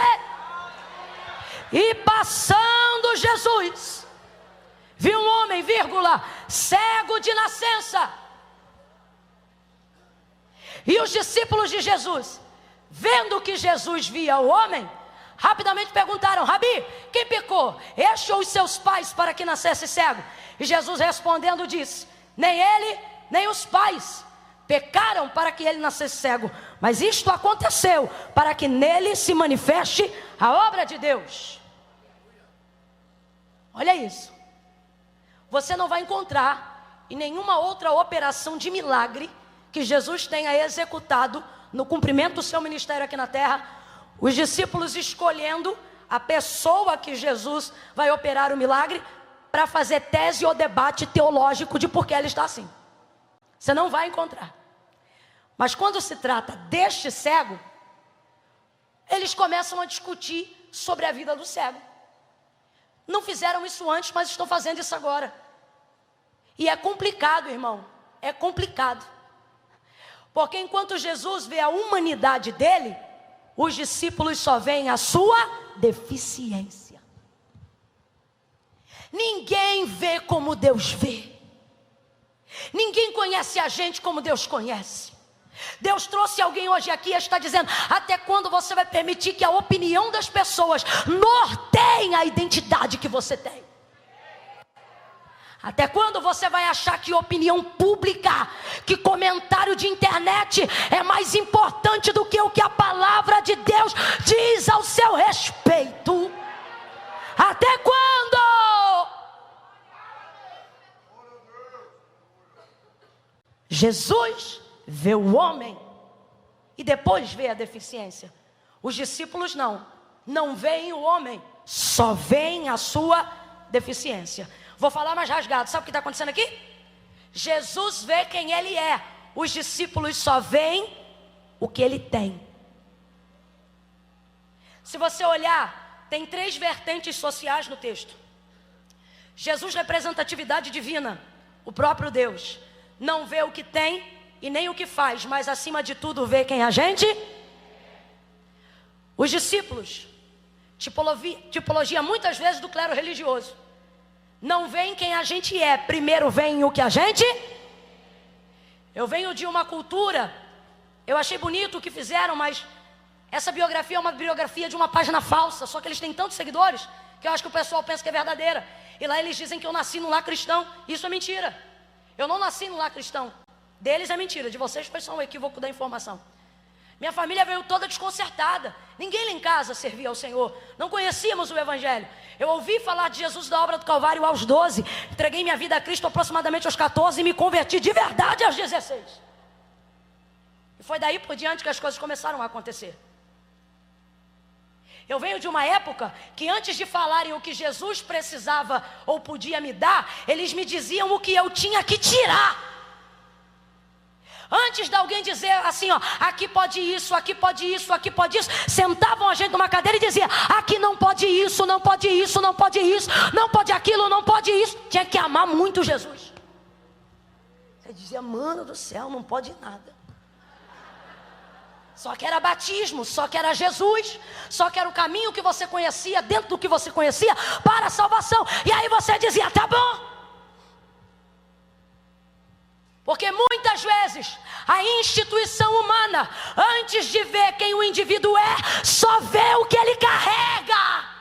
E passando Jesus, viu um homem, cego de nascença. E os discípulos de Jesus, vendo que Jesus via o homem, rapidamente perguntaram: Rabi, quem pecou, este ou os seus pais, para que nascesse cego? E Jesus respondendo disse: nem ele, nem os pais pecaram para que ele nascesse cego, mas isto aconteceu para que nele se manifeste a obra de Deus. Olha isso. Você não vai encontrar em nenhuma outra operação de milagre que Jesus tenha executado no cumprimento do seu ministério aqui na terra, os discípulos escolhendo a pessoa que Jesus vai operar o milagre para fazer tese ou debate teológico de por que ele está assim. Você não vai encontrar. Mas quando se trata deste cego, eles começam a discutir sobre a vida do cego. Não fizeram isso antes, mas estão fazendo isso agora. E é complicado, irmão, é complicado. Porque enquanto Jesus vê a humanidade dele, os discípulos só veem a sua deficiência. Ninguém vê como Deus vê. Ninguém conhece a gente como Deus conhece. Deus trouxe alguém hoje aqui e está dizendo: até quando você vai permitir que a opinião das pessoas norteie a identidade que você tem? Até quando você vai achar que opinião pública, que comentário de internet é mais importante do que o que a palavra de Deus diz ao seu respeito? Até quando? Jesus vê o homem e depois vê a deficiência. Os discípulos não veem o homem, só veem a sua deficiência. Vou falar mais rasgado. Sabe o que está acontecendo aqui? Jesus vê quem ele é. Os discípulos só veem o que ele tem. Se você olhar, tem 3 vertentes sociais no texto. Jesus, representatividade divina. o próprio Deus não vê o que tem e nem o que faz, mas acima de tudo vê quem a gente. Os discípulos, tipologia muitas vezes do clero religioso, não veem quem a gente é, primeiro veem o que a gente. Eu venho de uma cultura, eu achei bonito o que fizeram, mas essa biografia é uma biografia de uma página falsa, só que eles têm tantos seguidores que eu acho que o pessoal pensa que é verdadeira. E lá eles dizem que eu nasci num lar cristão. Isso é mentira. Eu não nasci num lar cristão. Deles é mentira, de vocês foi só um equívoco da informação. Minha família veio toda desconcertada. Ninguém lá em casa servia ao Senhor. Não conhecíamos o Evangelho. Eu ouvi falar de Jesus da obra do Calvário aos 12. Entreguei minha vida a Cristo aproximadamente aos 14 e me converti de verdade aos 16. E foi daí por diante que as coisas começaram a acontecer. Eu venho de uma época que antes de falarem o que Jesus precisava ou podia me dar, eles me diziam o que eu tinha que tirar. Antes de alguém dizer assim, ó, aqui pode isso, aqui pode isso, aqui pode isso, sentavam a gente numa cadeira e diziam, aqui não pode isso, não pode isso, não pode isso, não pode aquilo, não pode isso. Tinha que amar muito Jesus. Você dizia, mano do céu, não pode nada. Só que era batismo, só que era Jesus, só que era o caminho que você conhecia, dentro do que você conhecia, para a salvação. E aí você dizia, tá bom. Porque muitas vezes a instituição humana, antes de ver quem o indivíduo é, só vê o que ele carrega.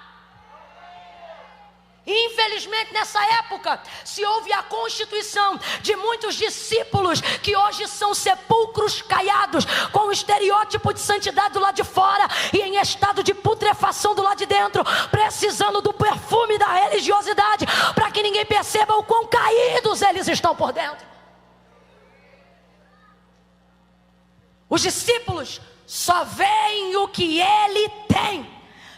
E infelizmente nessa época se houve a constituição de muitos discípulos que hoje são sepulcros caiados, com o estereótipo de santidade do lado de fora e em estado de putrefação do lado de dentro, precisando do perfume da religiosidade para que ninguém perceba o quão caídos eles estão por dentro. Os discípulos só veem o que ele tem,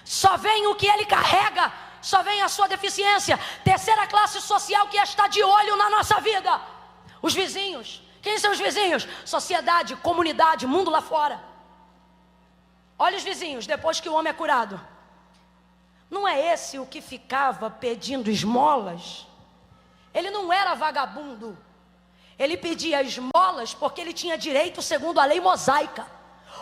só veem o que ele carrega, só veem a sua deficiência. Terceira classe social que está de olho na nossa vida: os vizinhos. Quem são os vizinhos? Sociedade, comunidade, mundo lá fora. Olha os vizinhos, depois que o homem é curado. Não é esse o que ficava pedindo esmolas? Ele não era vagabundo. Ele pedia esmolas porque ele tinha direito segundo a lei mosaica.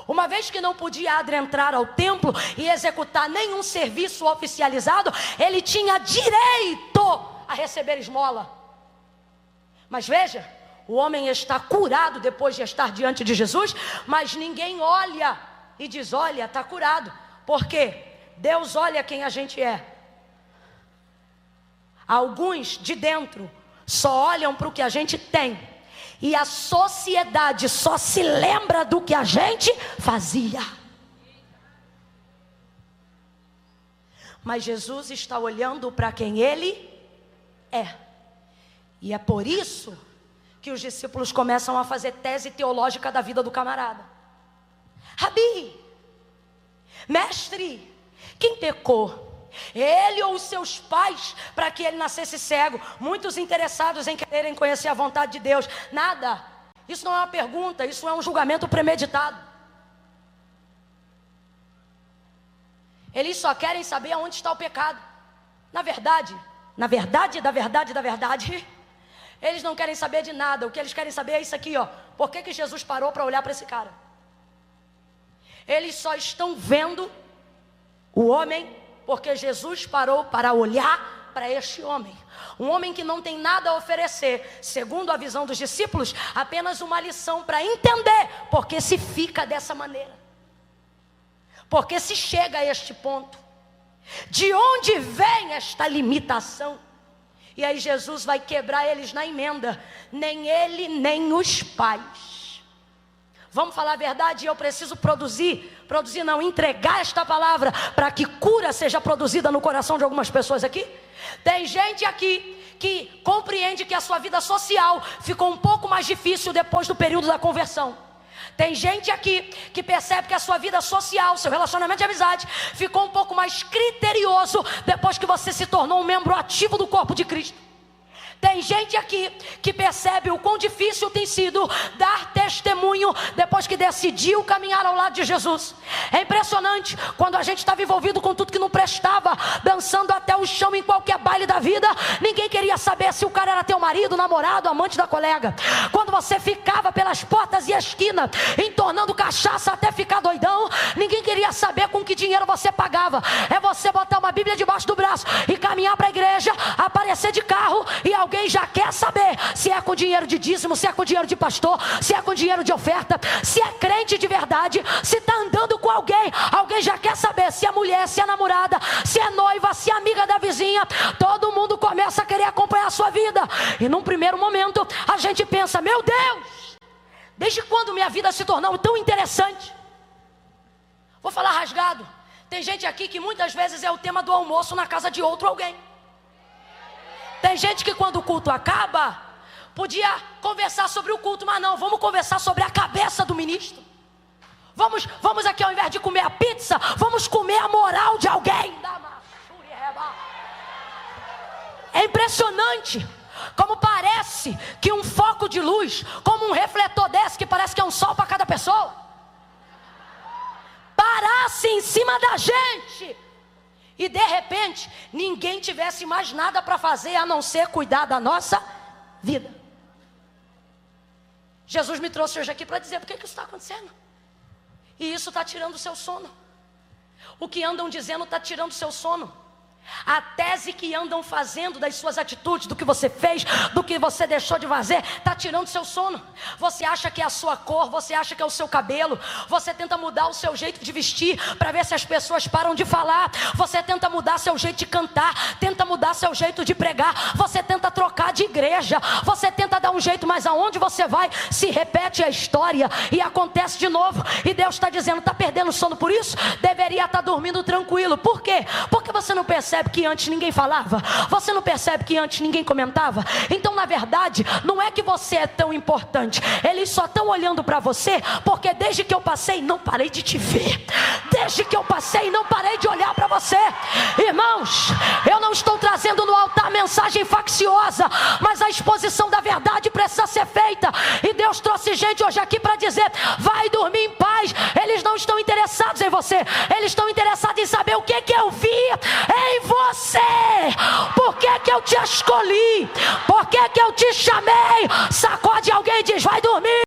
Uma vez que não podia adentrar ao templo e executar nenhum serviço oficializado, ele tinha direito a receber esmola. Mas veja, o homem está curado depois de estar diante de Jesus, mas ninguém olha e diz, olha, está curado. Por quê? Deus olha quem a gente é. Alguns de dentro só olham para o que a gente tem. E a sociedade só se lembra do que a gente fazia. Mas Jesus está olhando para quem Ele é. E é por isso que os discípulos começam a fazer tese teológica da vida do camarada. Rabi, mestre, quem pecou? Ele ou os seus pais, para que ele nascesse cego? Muitos interessados em quererem conhecer a vontade de Deus. Nada, isso não é uma pergunta, isso é um julgamento premeditado. Eles só querem saber aonde está o pecado. Na verdade, eles não querem saber de nada. O que eles querem saber é isso aqui, ó. Por que Jesus parou para olhar para esse cara? Eles só estão vendo o homem porque Jesus parou para olhar para este homem. Um homem que não tem nada a oferecer, segundo a visão dos discípulos, apenas uma lição para entender porque se fica dessa maneira, porque se chega a este ponto, de onde vem esta limitação. E aí Jesus vai quebrar eles na emenda. Nem ele, nem os pais. Vamos falar a verdade, eu preciso entregar esta palavra para que cura seja produzida no coração de algumas pessoas aqui. Tem gente aqui que compreende que a sua vida social ficou um pouco mais difícil depois do período da conversão. Tem gente aqui que percebe que a sua vida social, seu relacionamento de amizade, ficou um pouco mais criterioso depois que você se tornou um membro ativo do corpo de Cristo. Tem gente aqui que percebe o quão difícil tem sido dar testemunho depois que decidiu caminhar ao lado de Jesus. É impressionante quando a gente estava envolvido com tudo que não prestava, dançando até o chão em qualquer baile da vida. Ninguém queria saber se o cara era teu marido, namorado, amante da colega. Quando você ficava pelas portas e a esquina, entornando cachaça até ficar doidão, ninguém queria saber com que dinheiro você pagava. É você botar uma Bíblia debaixo do braço e caminhar para a igreja, aparecer de carro e alguém já quer saber se é com dinheiro de dízimo, se é com dinheiro de pastor, se é com dinheiro de oferta, se é crente de verdade, se está andando com alguém. Alguém já quer saber se é mulher, se é namorada, se é noiva, se é amiga da vizinha. Todo mundo começa a querer acompanhar a sua vida. E num primeiro momento a gente pensa: meu Deus, desde quando minha vida se tornou tão interessante? Vou falar rasgado. Tem gente aqui que muitas vezes é o tema do almoço na casa de outro alguém. Tem gente que quando o culto acaba, podia conversar sobre o culto, mas não, vamos conversar sobre a cabeça do ministro. Vamos aqui, ao invés de comer a pizza, vamos comer a moral de alguém. É impressionante como parece que um foco de luz, como um refletor desse, que parece que é um sol para cada pessoa, parasse em cima da gente e de repente ninguém tivesse mais nada para fazer a não ser cuidar da nossa vida. Jesus me trouxe hoje aqui para dizer por que isso está acontecendo. E isso está tirando o seu sono. O que andam dizendo está tirando o seu sono. A tese que andam fazendo das suas atitudes, do que você fez, do que você deixou de fazer, está tirando seu sono. Você acha que é a sua cor, você acha que é o seu cabelo, você tenta mudar o seu jeito de vestir para ver se as pessoas param de falar. Você tenta mudar seu jeito de cantar, tenta mudar seu jeito de pregar, você tenta trocar de igreja, você tenta dar um jeito, mas aonde você vai se repete a história e acontece de novo. E Deus está dizendo: está perdendo sono por isso? Deveria estar dormindo tranquilo. Por quê? Porque você não percebe que antes ninguém falava? Você não percebe que antes ninguém comentava? Então na verdade não é que você é tão importante, eles só estão olhando para você porque desde que eu passei não parei de te ver, desde que eu passei não parei de olhar para você. Irmãos, eu não estou trazendo no altar mensagem facciosa, mas a exposição da verdade precisa ser feita. E Deus trouxe gente hoje aqui para dizer: vai dormir em paz. Eles não estão interessados em você, eles estão interessados em saber o que eu vi em você. Por que eu te escolhi? Por que eu te chamei? Sacode alguém e diz: vai dormir,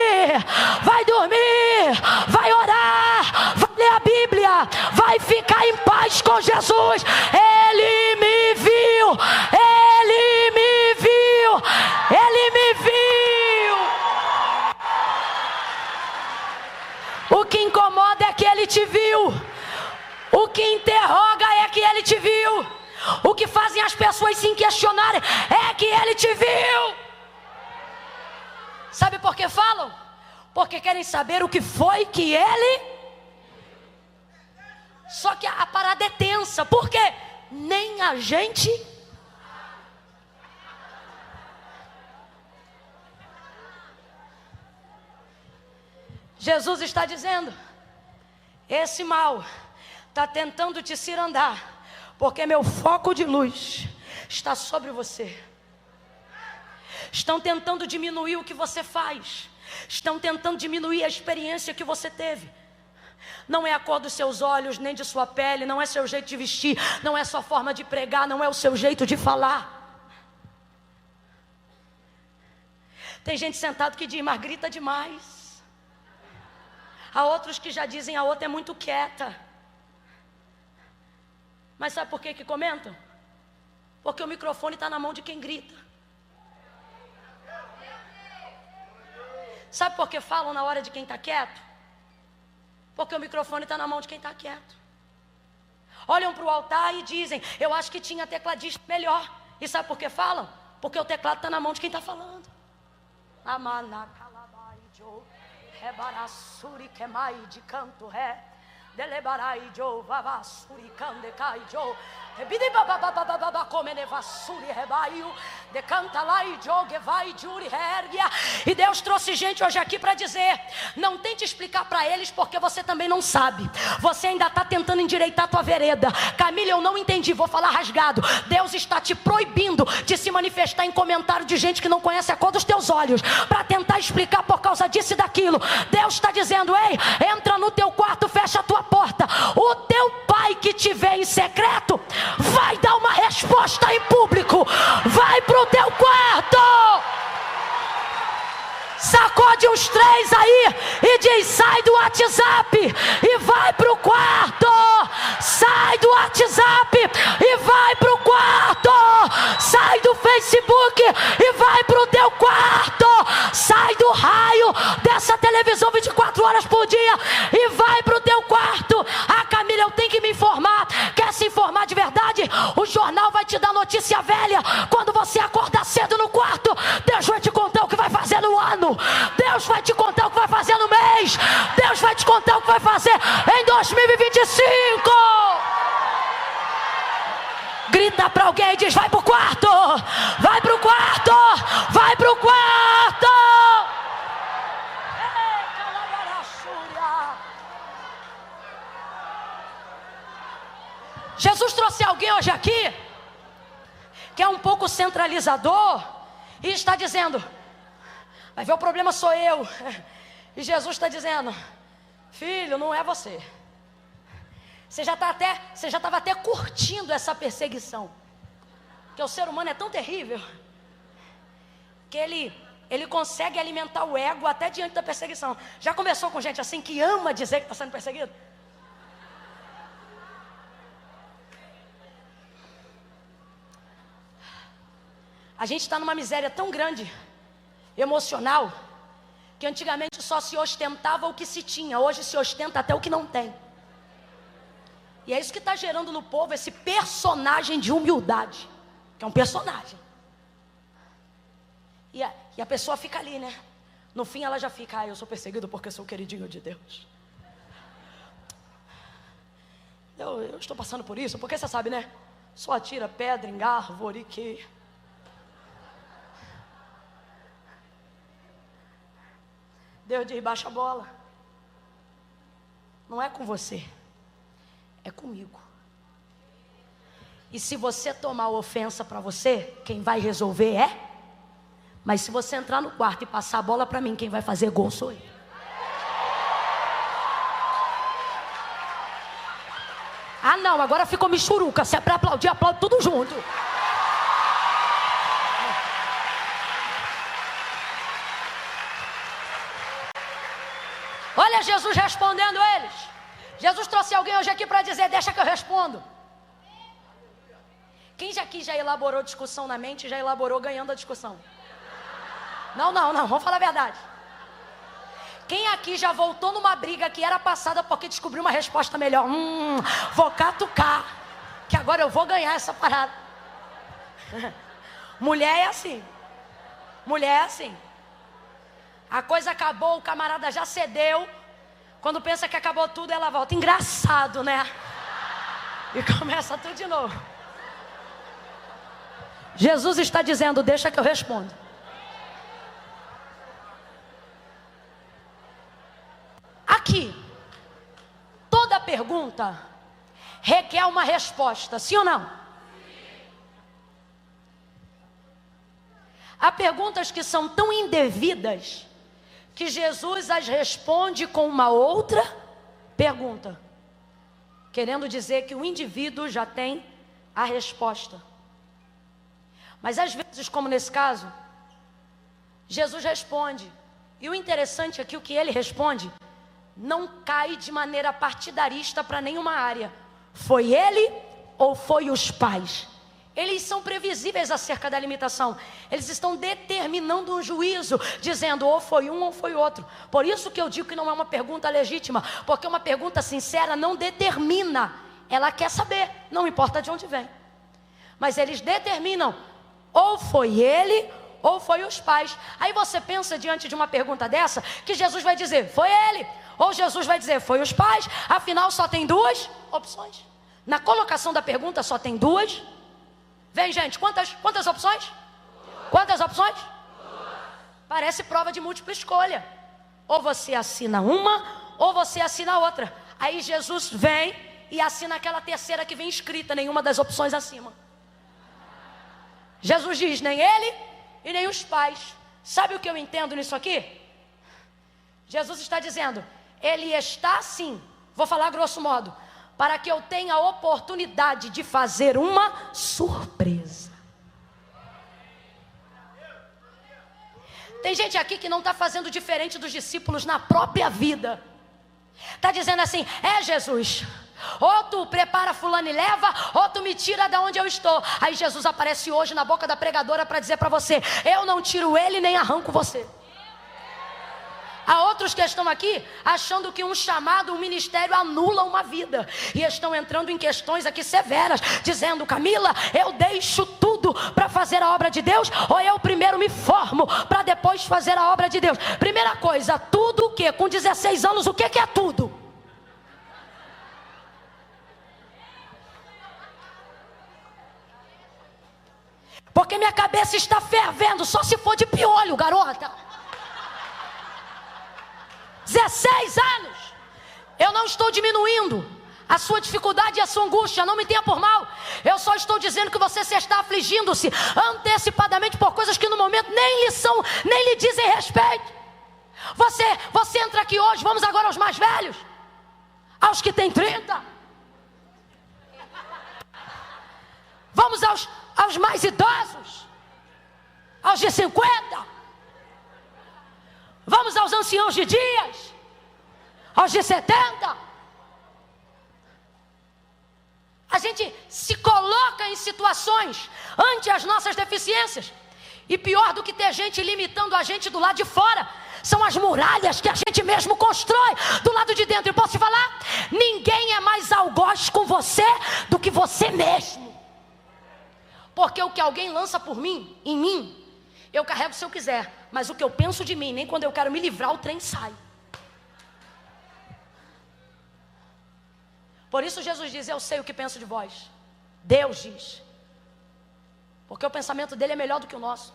vai dormir, vai orar, vai ler a Bíblia, vai ficar em paz com Jesus. Ele me viu, ele me viu, ele me viu. O que incomoda é que ele te viu. O que interroga é que ele te viu. O que fazem as pessoas se questionarem é que ele te viu. Sabe por que falam? Porque querem saber o que foi que ele... Só que a parada é tensa. Por quê? Nem a gente... Jesus está dizendo: esse mal está tentando te cirandar, porque meu foco de luz está sobre você. Estão tentando diminuir o que você faz, estão tentando diminuir a experiência que você teve. Não é a cor dos seus olhos, nem de sua pele, não é seu jeito de vestir, não é sua forma de pregar, não é o seu jeito de falar. Tem gente sentado que diz: mas grita demais. Há outros que já dizem: a outra é muito quieta. Mas sabe por que comentam? Porque o microfone está na mão de quem grita. Sabe por que falam na hora de quem está quieto? Porque o microfone está na mão de quem está quieto. Olham para o altar e dizem: eu acho que tinha tecladista melhor. E sabe por que falam? Porque o teclado está na mão de quem está falando. Amana calabai jo rebarassuri quemai de canto ré. Delebarai jo vavasuri kande kai jo. E Deus trouxe gente hoje aqui para dizer: não tente explicar para eles, porque você também não sabe. Você ainda está tentando endireitar a tua vereda. Camila, eu não entendi, vou falar rasgado. Deus está te proibindo de se manifestar em comentário de gente que não conhece a cor dos teus olhos, para tentar explicar por causa disso e daquilo. Deus está dizendo: ei, entra no teu quarto, fecha a tua porta. O teu pai que te vê em secreto vai dar uma resposta em público. Vai pro teu quarto. Sacode uns 3 aí e diz: sai do WhatsApp e vai pro quarto. Sai do WhatsApp e vai pro quarto. Sai do Facebook e vai pro teu quarto. Sai do raio dessa televisão 24 horas por dia e vai pro teu quarto. Ah, Camila, eu tenho que me informar. Quer se informar de verdade? O jornal vai te dar notícia velha. Quando você acordar cedo no quarto, Deus vai te contar o que vai fazer no ano. Deus vai te contar o que vai fazer no mês. Deus vai te contar o que vai fazer em 2025. Grita para alguém e diz: vai pro quarto. Vai pro quarto. Vai pro quarto. Jesus trouxe alguém hoje aqui que é um pouco centralizador e está dizendo: vai ver, o problema sou eu. E Jesus está dizendo: filho, não é você. Você já estava até curtindo essa perseguição, porque o ser humano é tão terrível que ele consegue alimentar o ego até diante da perseguição. Já conversou com gente assim que ama dizer que está sendo perseguido? A gente está numa miséria tão grande emocional, que antigamente só se ostentava o que se tinha, hoje se ostenta até o que não tem. E é isso que está gerando no povo esse personagem de humildade, que é um personagem. E a pessoa fica ali, né? No fim ela já fica: ah, eu sou perseguido porque sou queridinho de Deus. Eu estou passando por isso, porque você sabe, né? Só atira pedra em árvore que... Deus diz: baixa a bola. Não é com você, é comigo. E se você tomar ofensa para você, quem vai resolver é. Mas se você entrar no quarto e passar a bola para mim, quem vai fazer gol sou eu. Ah não, agora ficou michuruca. Se é para aplaudir, aplaude tudo junto. Olha Jesus respondendo eles. Jesus trouxe alguém hoje aqui para dizer: deixa que eu respondo. Quem aqui já elaborou discussão na mente, já elaborou ganhando a discussão? Não, vamos falar a verdade. Quem aqui já voltou numa briga que era passada porque descobriu uma resposta melhor? Vou catucar, que agora eu vou ganhar essa parada. Mulher é assim. Mulher é assim. A coisa acabou, o camarada já cedeu. Quando pensa que acabou tudo, ela volta. Engraçado, né? E começa tudo de novo. Jesus está dizendo: deixa que eu respondo. Aqui, toda pergunta requer uma resposta, sim ou não? Há perguntas que são tão indevidas que Jesus as responde com uma outra pergunta, querendo dizer que o indivíduo já tem a resposta. Mas às vezes, como nesse caso, Jesus responde, e o interessante é que o que ele responde não cai de maneira partidarista para nenhuma área. Foi ele ou foi os pais? Eles são previsíveis acerca da limitação. Eles estão determinando um juízo, dizendo ou foi um ou foi outro. Por isso que eu digo que não é uma pergunta legítima, porque uma pergunta sincera não determina. Ela quer saber, não importa de onde vem. Mas eles determinam, ou foi ele ou foi os pais. Aí você pensa diante de uma pergunta dessa, que Jesus vai dizer, foi ele. Ou Jesus vai dizer, foi os pais. Afinal só tem duas opções. Na colocação da pergunta só tem duas. Vem gente, quantas opções? Quantas opções? Parece prova de múltipla escolha. Ou você assina uma, ou você assina outra. Aí Jesus vem e assina aquela terceira que vem escrita, nenhuma das opções acima. Jesus diz, nem ele e nem os pais. Sabe o que eu entendo nisso aqui? Jesus está dizendo, ele está sim, vou falar grosso modo, para que eu tenha a oportunidade de fazer uma surpresa. Tem gente aqui que não está fazendo diferente dos discípulos na própria vida. Está dizendo assim, Jesus, ou tu prepara fulano e leva, ou tu me tira de onde eu estou. Aí Jesus aparece hoje na boca da pregadora para dizer para você, eu não tiro ele nem arranco você. Há outros que estão aqui achando que um chamado, um ministério anula uma vida. E estão entrando em questões aqui severas, dizendo, Camila, eu deixo tudo para fazer a obra de Deus, ou eu primeiro me formo para depois fazer a obra de Deus. Primeira coisa, tudo o quê? Com 16 anos, o que é tudo? Porque minha cabeça está fervendo, só se for de piolho, garota. 16 anos. Eu não estou diminuindo a sua dificuldade e a sua angústia, não me tenha por mal. Eu só estou dizendo que você se está afligindo-se antecipadamente por coisas que no momento nem lhe dizem respeito. Você entra aqui hoje, vamos agora aos mais velhos, aos que têm 30. Vamos aos mais idosos, aos de 50. Vamos aos anciãos de dias, aos de 70. A gente se coloca em situações ante as nossas deficiências. E pior do que ter gente limitando a gente do lado de fora, são as muralhas que a gente mesmo constrói do lado de dentro. E posso te falar? Ninguém é mais algoz com você do que você mesmo. Porque o que alguém lança por mim, em mim, eu carrego se eu quiser, mas o que eu penso de mim, nem quando eu quero me livrar, o trem sai. Por isso Jesus diz, eu sei o que penso de vós. Deus diz. Porque o pensamento dele é melhor do que o nosso.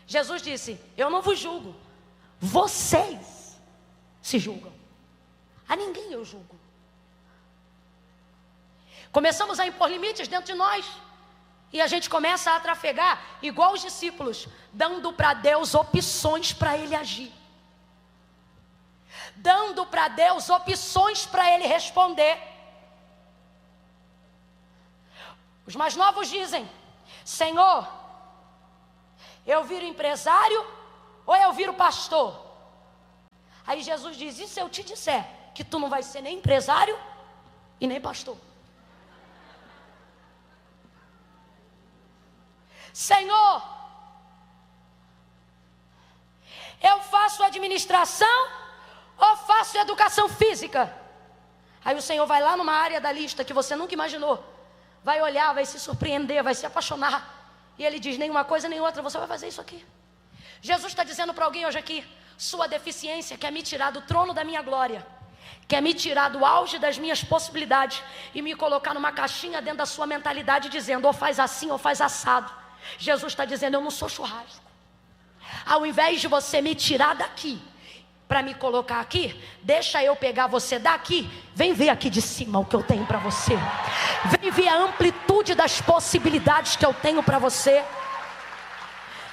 Jesus disse, eu não vos julgo. Vocês se julgam. A ninguém eu julgo. Começamos a impor limites dentro de nós. E a gente começa a trafegar igual os discípulos, dando para Deus opções para ele agir. Dando para Deus opções para ele responder. Os mais novos dizem, Senhor, eu viro empresário ou eu viro pastor? Aí Jesus diz, e se eu te disser que tu não vai ser nem empresário e nem pastor? Senhor, eu faço administração ou faço educação física? Aí o Senhor vai lá numa área da lista que você nunca imaginou, vai olhar, vai se surpreender, vai se apaixonar, e ele diz, nenhuma coisa nem outra, você vai fazer isso aqui. Jesus está dizendo para alguém hoje aqui, sua deficiência quer me tirar do trono da minha glória, quer me tirar do auge das minhas possibilidades e me colocar numa caixinha dentro da sua mentalidade, dizendo, ou faz assim ou faz assado. Jesus está dizendo, eu não sou churrasco. Ao invés de você me tirar daqui para me colocar aqui, deixa eu pegar você daqui. Vem ver aqui de cima o que eu tenho para você. Vem ver a amplitude das possibilidades que eu tenho para você.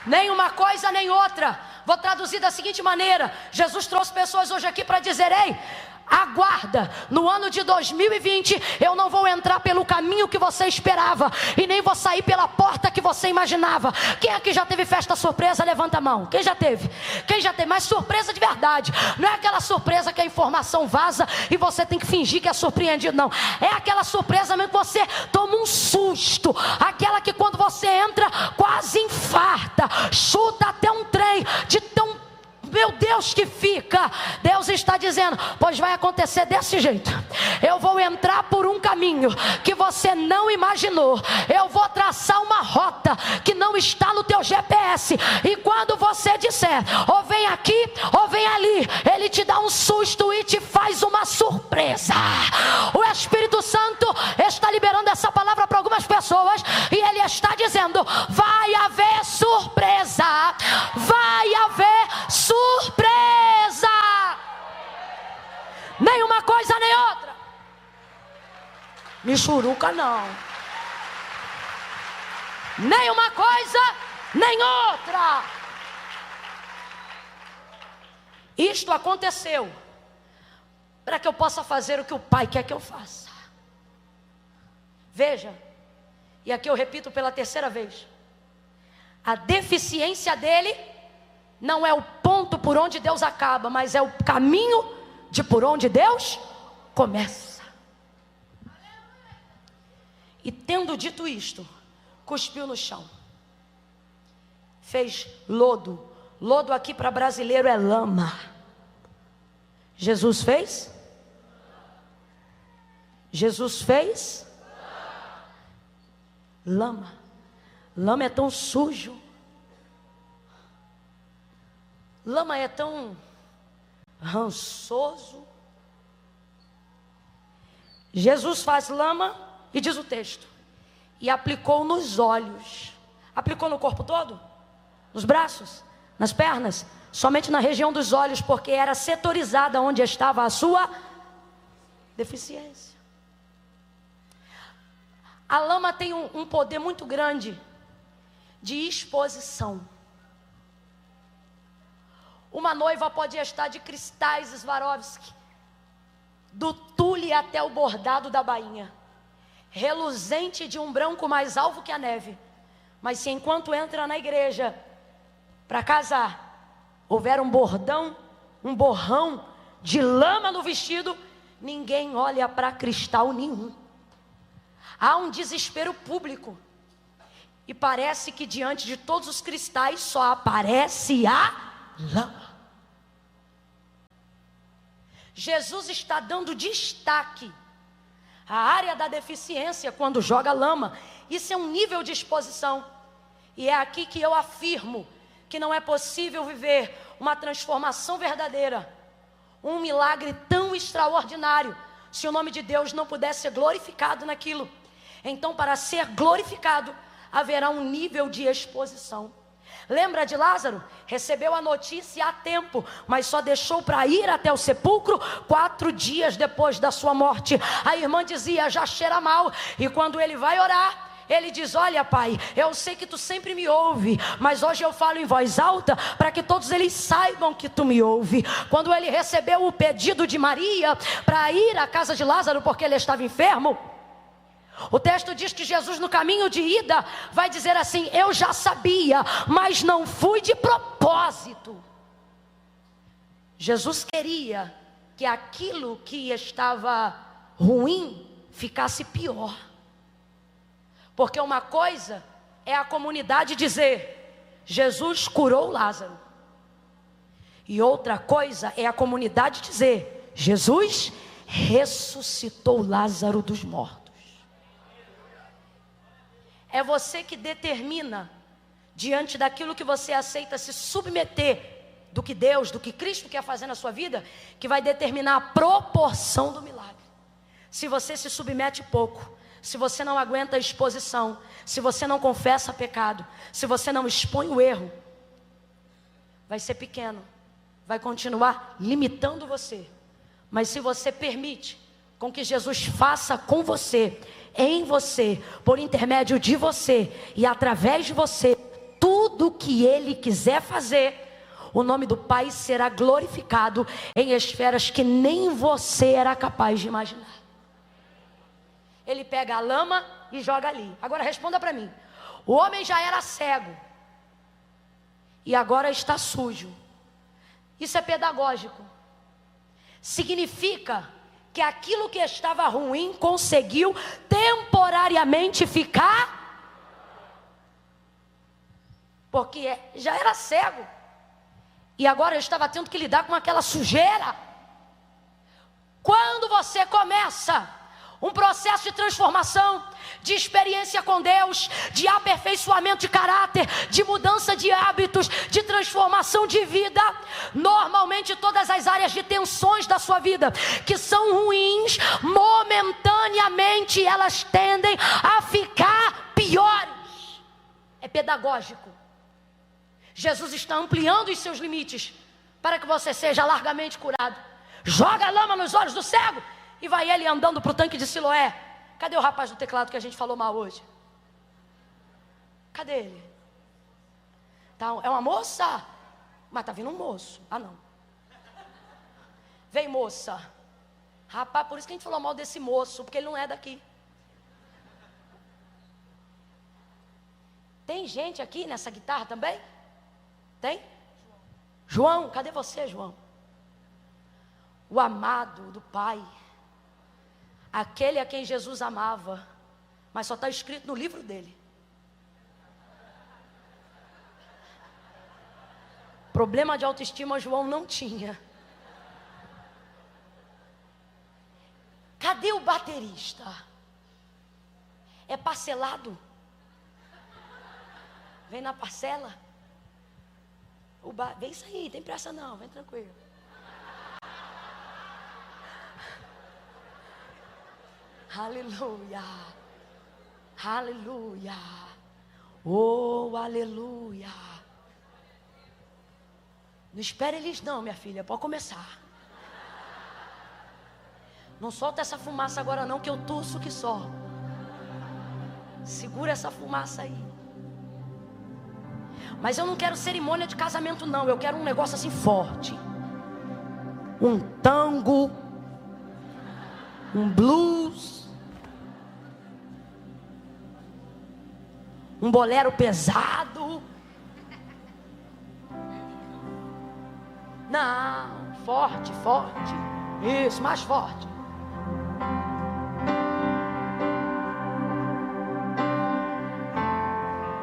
Nem uma coisa nem outra. Vou traduzir da seguinte maneira, Jesus trouxe pessoas hoje aqui para dizer, ei, aguarda, no ano de 2020 eu não vou entrar pelo caminho que você esperava e nem vou sair pela porta que você imaginava. Quem aqui já teve festa surpresa? Levanta a mão. Quem já teve? Quem já teve? Mas surpresa de verdade. Não é aquela surpresa que a informação vaza e você tem que fingir que é surpreendido, não. É aquela surpresa mesmo que você toma um susto. Aquela que quando você entra quase infarta, chuta até um trem de tão, meu Deus, Deus que fica. Deus está dizendo: pois vai acontecer desse jeito. Eu vou entrar por um caminho que você não imaginou. Eu vou traçar uma rota que não está no teu GPS. E quando você disser, ou vem aqui, ou vem ali, Ele te dá um susto e te faz uma surpresa. O Espírito Santo está liberando essa palavra para algumas pessoas, e Ele está dizendo: vai haver surpresa. Vai haver surpresa. Nem uma coisa nem outra. Michuruca não. Nem uma coisa nem outra. Isto aconteceu para que eu possa fazer o que o Pai quer que eu faça. Veja, e aqui eu repito pela terceira vez: a deficiência dele não é o ponto por onde Deus acaba, mas é o caminho de por onde Deus começa. E tendo dito isto, cuspiu no chão, fez lodo. Lodo aqui para brasileiro é lama. Jesus fez? Jesus fez? Lama. Lama é tão sujo. Lama é tão rançoso. Jesus faz lama, e diz o texto, e aplicou nos olhos. Aplicou no corpo todo? Nos braços? Nas pernas? Somente na região dos olhos, porque era setorizada onde estava a sua deficiência. A lama tem um poder muito grande de exposição. Uma noiva pode estar de cristais Swarovski, do tule até o bordado da bainha, reluzente de um branco mais alvo que a neve. Mas se enquanto entra na igreja para casar, houver um bordão, um borrão de lama no vestido, ninguém olha para cristal nenhum. Há um desespero público. E parece que diante de todos os cristais só aparece a lama. Jesus está dando destaque à área da deficiência quando joga lama. Isso é um nível de exposição. E é aqui que eu afirmo que não é possível viver uma transformação verdadeira, um milagre tão extraordinário, se o nome de Deus não puder ser glorificado naquilo. Então, para ser glorificado, haverá um nível de exposição. Lembra de Lázaro? Recebeu a notícia a tempo, mas só deixou para ir até o sepulcro 4 dias depois da sua morte. A irmã dizia: já cheira mal. E quando ele vai orar, ele diz: olha, pai, eu sei que tu sempre me ouve, mas hoje eu falo em voz alta para que todos eles saibam que tu me ouve. Quando ele recebeu o pedido de Maria para ir à casa de Lázaro porque ele estava enfermo, o texto diz que Jesus, no caminho de ida, vai dizer assim: eu já sabia, mas não fui de propósito. Jesus queria que aquilo que estava ruim ficasse pior. Porque uma coisa é a comunidade dizer: Jesus curou Lázaro. E outra coisa é a comunidade dizer: Jesus ressuscitou Lázaro dos mortos. É você que determina, diante daquilo que você aceita se submeter, do que Deus, do que Cristo quer fazer na sua vida, que vai determinar a proporção do milagre. Se você se submete pouco, se você não aguenta a exposição, se você não confessa pecado, se você não expõe o erro, vai ser pequeno, vai continuar limitando você. Mas se você permite com que Jesus faça com você, em você, por intermédio de você e através de você, tudo o que Ele quiser fazer, o nome do Pai será glorificado em esferas que nem você era capaz de imaginar. Ele pega a lama e joga ali. Agora responda para mim: o homem já era cego e agora está sujo. Isso é pedagógico. Significa que aquilo que estava ruim conseguiu temporariamente ficar, porque já era cego. E agora ele estava tendo que lidar com aquela sujeira. Quando você começa um processo de transformação, de experiência com Deus, de aperfeiçoamento de caráter, de mudança de hábitos, de transformação de vida, normalmente todas as áreas de tensões da sua vida, que são ruins, momentaneamente elas tendem a ficar piores. É pedagógico. Jesus está ampliando os seus limites para que você seja largamente curado. Joga a lama nos olhos do cego e vai ele andando para o tanque de Siloé. Cadê o rapaz do teclado que a gente falou mal hoje? Cadê ele? Tá, é uma moça? Mas tá vindo um moço. Ah, não. Vem, moça. Rapaz, por isso que a gente falou mal desse moço, porque ele não é daqui. Tem gente aqui nessa guitarra também? Tem? João, cadê você, João? O amado do Pai. Aquele a quem Jesus amava, mas só está escrito no livro dele. Problema de autoestima João não tinha. Cadê o baterista? É parcelado? Vem na parcela? Vem isso aí, tem pressa não, vem tranquilo. Aleluia, aleluia, oh aleluia. Não espere eles não, minha filha, pode começar. Não solta essa fumaça agora não, que eu tosso que só. Segura essa fumaça aí. Mas eu não quero cerimônia de casamento não, eu quero um negócio assim forte. Um tango, um blues, um bolero pesado. Não, forte, forte. Isso, mais forte.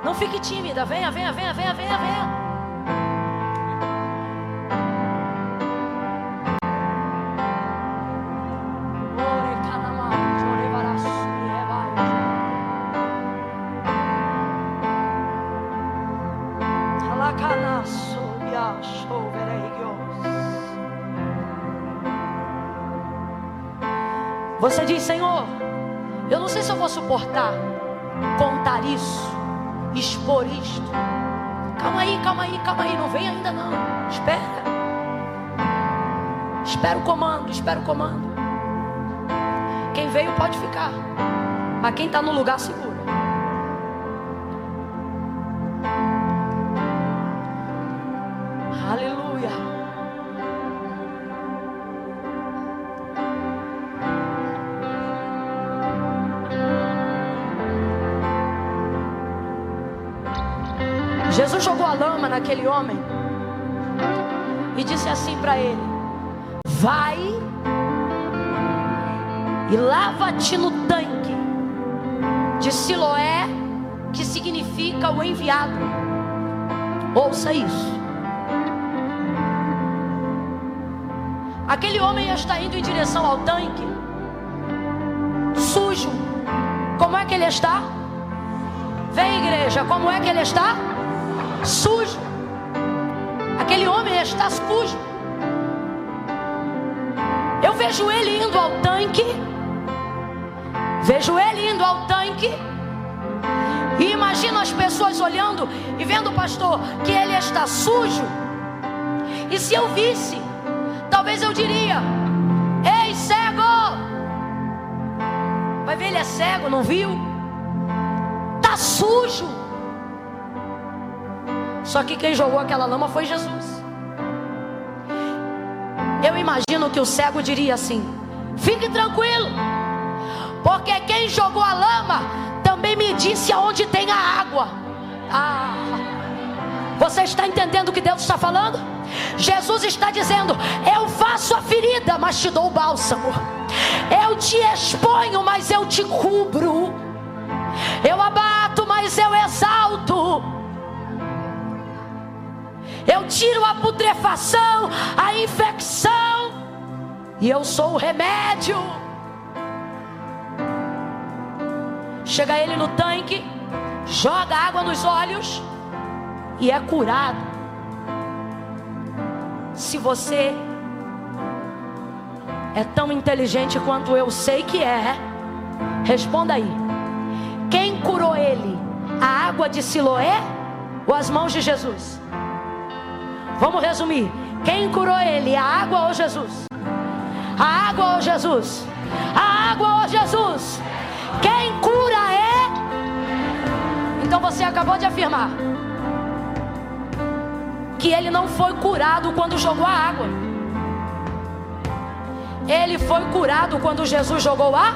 Não fique tímida, venha, venha, venha, venha, venha, venha. Você diz, Senhor, eu não sei se eu vou suportar contar isso, expor isto. Calma aí, calma aí, calma aí, não vem ainda não. Espera. Espera o comando, espera o comando. Quem veio pode ficar, mas quem está no lugar segura. Aleluia. Jesus jogou a lama naquele homem e disse assim para ele: vai e lava-te no tanque de Siloé, que significa o enviado. Ouça isso. Aquele homem está indo em direção ao tanque sujo. Como é que ele está? Vem, igreja, como é que ele está? Sujo. Aquele homem está sujo. Eu vejo ele indo ao tanque. Vejo ele indo ao tanque. E imagino as pessoas olhando e vendo o pastor que ele está sujo. E se eu visse, talvez eu diria: ei, cego! Vai ver, ele é cego, não viu? Tá sujo. Só que quem jogou aquela lama foi Jesus. Eu imagino que o cego diria assim: fique tranquilo, porque quem jogou a lama também me disse aonde tem a água. Você está entendendo o que Deus está falando? Jesus está dizendo: eu faço a ferida, mas te dou o bálsamo. Eu te exponho, mas eu te cubro. Eu abato, mas eu exalto. eu tiro a putrefação, a infecção, e eu sou o remédio. Chega ele no tanque, joga água nos olhos e é curado. Se você é tão inteligente quanto eu sei que é, responda aí: quem curou ele? A água de Siloé ou as mãos de Jesus? Vamos resumir: quem curou ele? A água ou Jesus? A água ou Jesus? A água ou Jesus? Quem cura é? Então você acabou de afirmar que ele não foi curado quando jogou a água. Ele foi curado quando Jesus jogou a...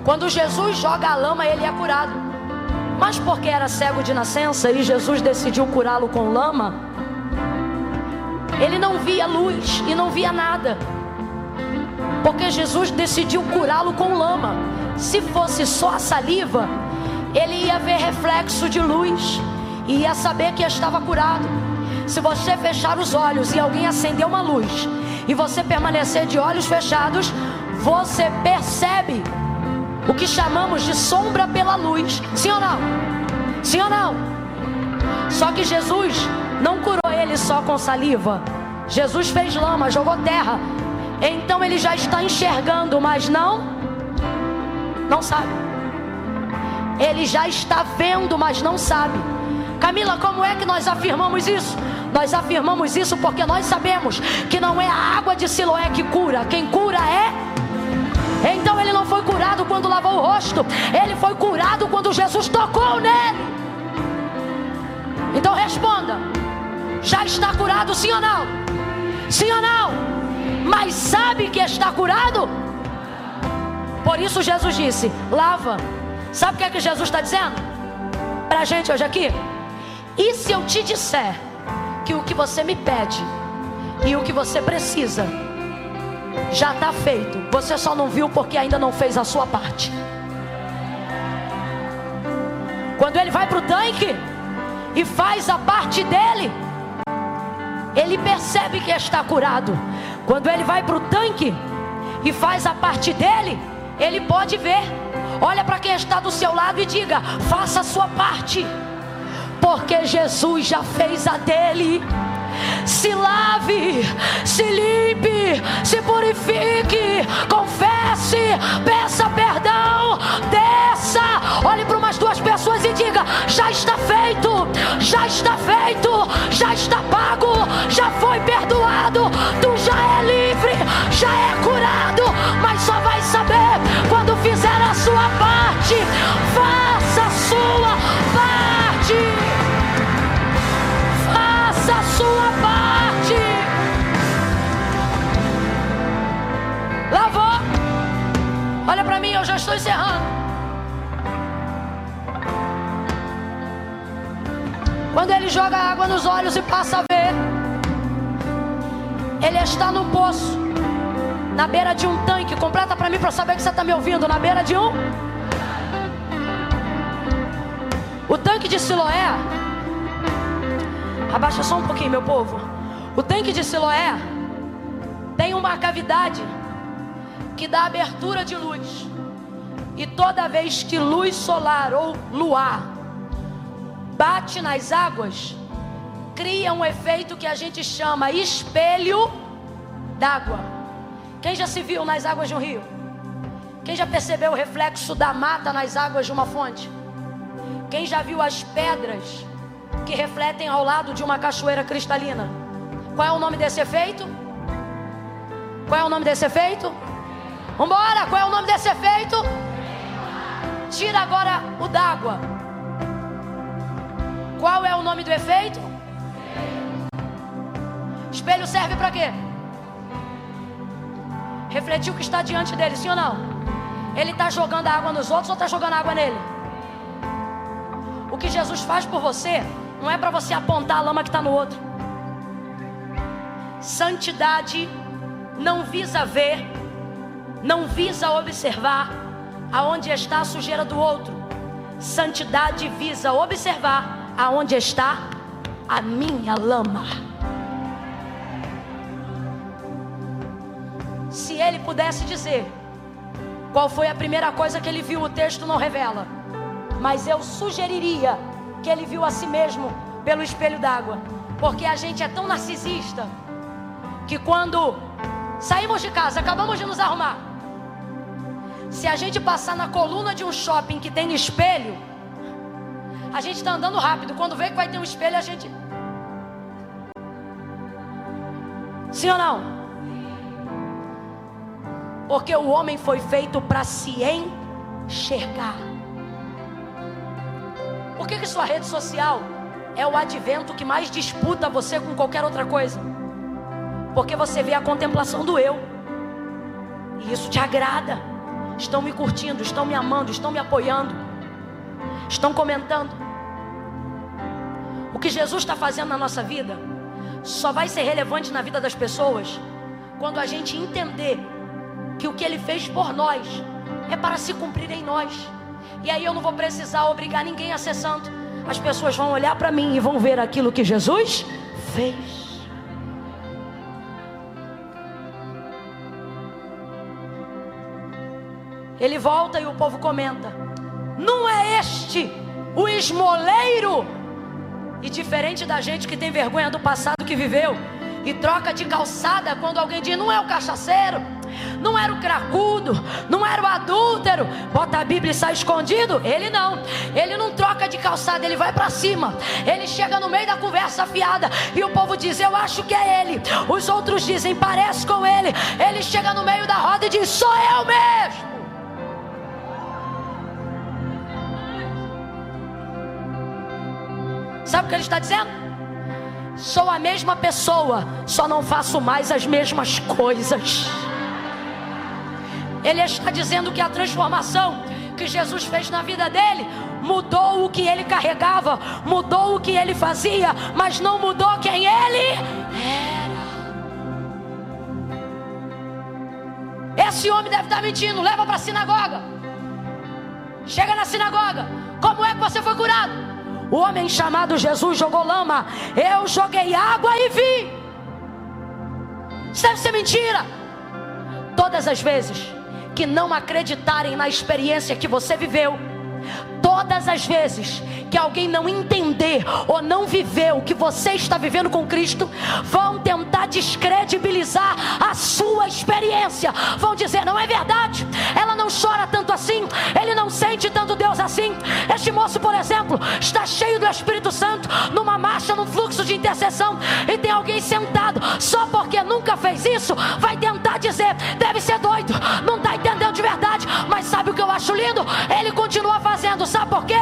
Quando Jesus joga a lama, ele é curado. Mas porque era cego de nascença e Jesus decidiu curá-lo com lama, ele não via luz e não via nada, porque Jesus decidiu curá-lo com lama. Se fosse só a saliva, ele ia ver reflexo de luz e ia saber que estava curado. Se você fechar os olhos e alguém acender uma luz e você permanecer de olhos fechados, você percebe o que chamamos de sombra pela luz. Sim ou não? Sim ou não? Só que Jesus não curou ele só com saliva. Jesus fez lama, jogou terra. Então ele já está enxergando, mas não sabe. Ele já está vendo, mas não sabe. Camila, como é que nós afirmamos isso? Nós afirmamos isso porque nós sabemos que não é a água de Siloé que cura. Quem cura é... Então ele não foi curado quando lavou o rosto. Ele foi curado quando Jesus tocou nele. Então responda: já está curado, sim ou não? Sim ou não? Mas sabe que está curado? Por isso Jesus disse: lava. Sabe o que é que Jesus está dizendo para a gente hoje aqui? E se eu te disser que o que você me pede e o que você precisa já está feito, você só não viu porque ainda não fez a sua parte. Quando ele vai para o tanque e faz a parte dele, ele percebe que está curado. Quando ele vai para o tanque e faz a parte dele, ele pode ver. Olha para quem está do seu lado e diga: faça a sua parte, porque Jesus já fez a dele. Se lave, se limpe, se purifique, confesse, peça perdão, desça. Olhe para umas duas pessoas e diga: já está feito, já está feito, já está pago, já foi perdoado, tu já é livre, já é curado. Mas só vai saber quando fizer a sua parte. Faça a sua parte. Faça a sua parte. Lavou? Olha para mim, eu já estou encerrando. Quando ele joga água nos olhos e passa a ver, ele está no poço, na beira de um tanque. Completa para mim para saber que você está me ouvindo. Na beira de um... O tanque de Siloé... Abaixa só um pouquinho, meu povo. O tanque de Siloé tem uma cavidade que dá abertura de luz. E toda vez que luz solar ou luar bate nas águas, cria um efeito que a gente chama espelho d'água. Quem já se viu nas águas de um rio? Quem já percebeu o reflexo da mata nas águas de uma fonte? Quem já viu as pedras que refletem ao lado de uma cachoeira cristalina? Qual é o nome desse efeito? Qual é o nome desse efeito? Vambora, qual é o nome desse efeito? Tira agora o d'água. Qual é o nome do efeito? Espelho serve para quê? Refletir o que está diante dele, sim ou não? Ele está jogando a água nos outros ou está jogando água nele? O que Jesus faz por você não é para você apontar a lama que está no outro. Santidade não visa ver, não visa observar aonde está a sujeira do outro. Santidade visa observar aonde está a minha lama. Se ele pudesse dizer qual foi a primeira coisa que ele viu, o texto não revela, mas eu sugeriria que ele viu a si mesmo pelo espelho d'água, porque a gente é tão narcisista que quando saímos de casa, acabamos de nos arrumar, se a gente passar na coluna de um shopping que tem espelho, a gente está andando rápido. Quando vê que vai ter um espelho, a gente... Sim ou não? Porque o homem foi feito para se enxergar. Por que sua rede social é o advento que mais disputa você com qualquer outra coisa? Porque você vê a contemplação do eu, e isso te agrada. Estão me curtindo, estão me amando, estão me apoiando, estão comentando. O que Jesus está fazendo na nossa vida só vai ser relevante na vida das pessoas quando a gente entender que o que Ele fez por nós é para se cumprir em nós. E aí eu não vou precisar obrigar ninguém a ser santo. As pessoas vão olhar para mim e vão ver aquilo que Jesus fez. Ele volta e o povo comenta: não é este o esmoleiro? E diferente da gente que tem vergonha do passado que viveu e troca de calçada quando alguém diz: não é o cachaceiro, não era o cracudo, não era o adúltero, bota a Bíblia e sai escondido. Ele não troca de calçada, ele vai para cima. Ele chega no meio da conversa afiada e o povo diz: eu acho que é ele. Os outros dizem: parece com ele. Ele chega no meio da roda e diz: sou eu mesmo. Sabe o que ele está dizendo? Sou a mesma pessoa, só não faço mais as mesmas coisas. Ele está dizendo que a transformação que Jesus fez na vida dele mudou o que ele carregava, mudou o que ele fazia, mas não mudou quem ele era. Esse homem deve estar mentindo. Leva para a sinagoga. Chega na sinagoga: como é que você foi curado? O homem chamado Jesus jogou lama, eu joguei água e vi. Isso deve ser mentira. Todas as vezes que não acreditarem na experiência que você viveu, todas as vezes que alguém não entender ou não viver o que você está vivendo com Cristo, vão tentar descredibilizar a sua experiência. Vão dizer: não é verdade, ela não chora tanto assim, ele não sente tanto Deus assim. Este moço, por exemplo, está cheio do Espírito Santo, numa marcha, num fluxo de intercessão, e tem alguém sentado, só porque nunca fez isso, vai tentar dizer: deve ser doido, não está entendendo de verdade. Mas sabe o que eu acho lindo? Ele continua fazendo. Sabe por quê?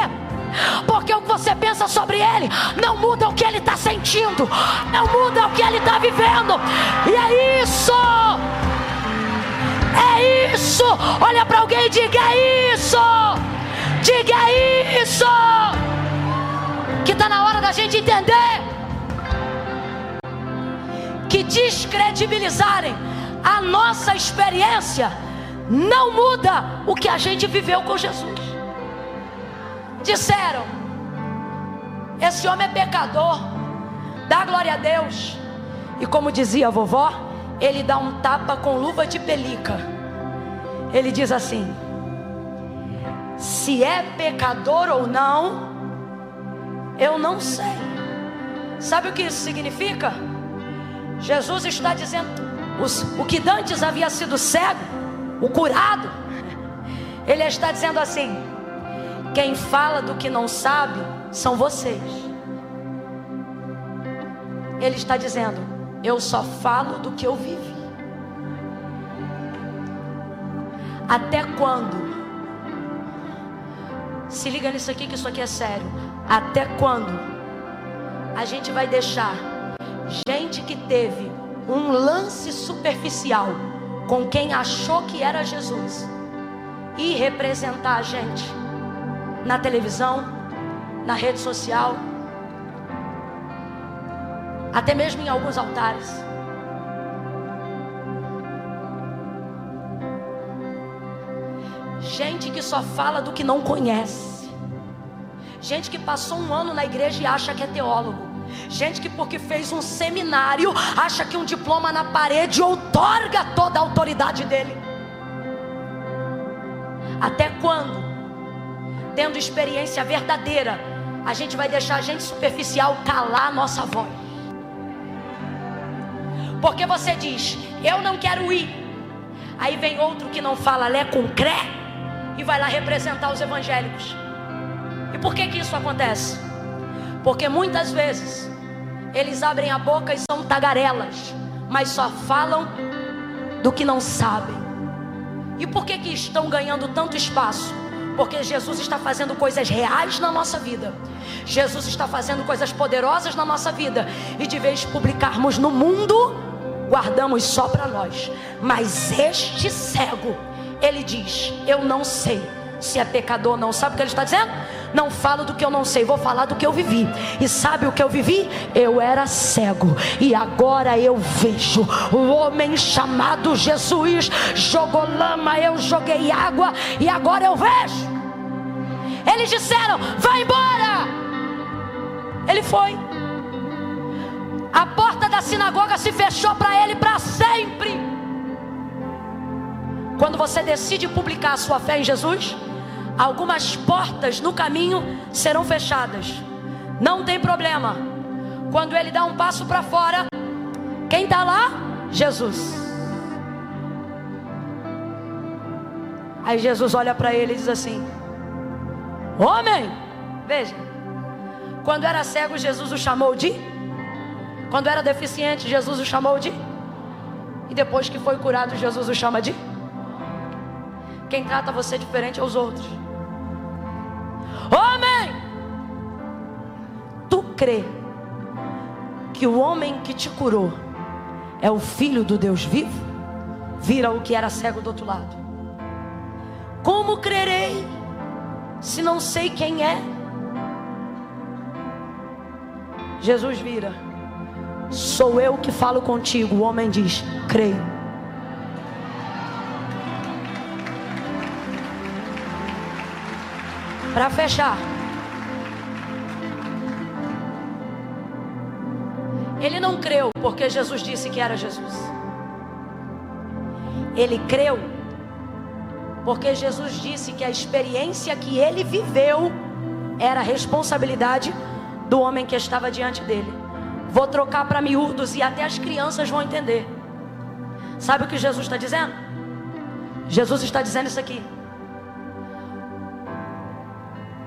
Porque o que você pensa sobre ele não muda o que ele está sentindo, não muda o que ele está vivendo. E é isso. É isso. Olha para alguém e diga: é isso. Diga: é isso. Que está na hora da gente entender que descredibilizarem a nossa experiência não muda o que a gente viveu com Jesus. Disseram: esse homem é pecador, dá glória a Deus. E como dizia a vovó, ele dá um tapa com luva de pelica. Ele diz assim: se é pecador ou não, eu não sei. Sabe o que isso significa? Jesus está dizendo: o que dantes havia sido cego, o curado, ele está dizendo assim: quem fala do que não sabe são vocês. Ele está dizendo: eu só falo do que eu vivi. Até quando? Se liga nisso aqui, que isso aqui é sério. Até quando a gente vai deixar gente que teve um lance superficial com quem achou que era Jesus ir representar a gente na televisão, na rede social, até mesmo em alguns altares? Gente que só fala do que não conhece. Gente que passou um ano na igreja e acha que é teólogo. Gente que porque fez um seminário acha que um diploma na parede outorga toda a autoridade dele. Até quando, tendo experiência verdadeira, a gente vai deixar a gente superficial calar a nossa voz? Porque você diz, eu não quero ir. Aí vem outro que não fala lé com cré e vai lá representar os evangélicos. E por que isso acontece? Porque muitas vezes eles abrem a boca e são tagarelas, mas só falam do que não sabem. E por que estão ganhando tanto espaço? Porque Jesus está fazendo coisas reais na nossa vida. Jesus está fazendo coisas poderosas na nossa vida. E de vez de publicarmos no mundo, guardamos só para nós. Mas este cego, ele diz, eu não sei se é pecador ou não. Sabe o que ele está dizendo? Não falo do que eu não sei, vou falar do que eu vivi. E sabe o que eu vivi? Eu era cego e agora eu vejo. O homem chamado Jesus jogou lama, eu joguei água e agora eu vejo. Eles disseram, vai embora. Ele foi. A porta da sinagoga se fechou para ele para sempre. Quando você decide publicar a sua fé em Jesus, algumas portas no caminho serão fechadas. Não tem problema. Quando ele dá um passo para fora, quem está lá? Jesus. Aí Jesus olha para ele e diz assim, homem, veja, quando era cego Jesus o chamou de, quando era deficiente Jesus o chamou de, e depois que foi curado Jesus o chama de. Quem trata você diferente aos outros. Homem, tu crê que o homem que te curou é o filho do Deus vivo? Vira o que era cego do outro lado. Como crerei se não sei quem é? Jesus vira, sou eu que falo contigo. O homem diz, creio. Para fechar, ele não creu porque Jesus disse que era Jesus. Ele creu porque Jesus disse que a experiência que ele viveu era a responsabilidade do homem que estava diante dele. Vou trocar para miúdos e até as crianças vão entender. Sabe o que Jesus está dizendo? Jesus está dizendo isso aqui.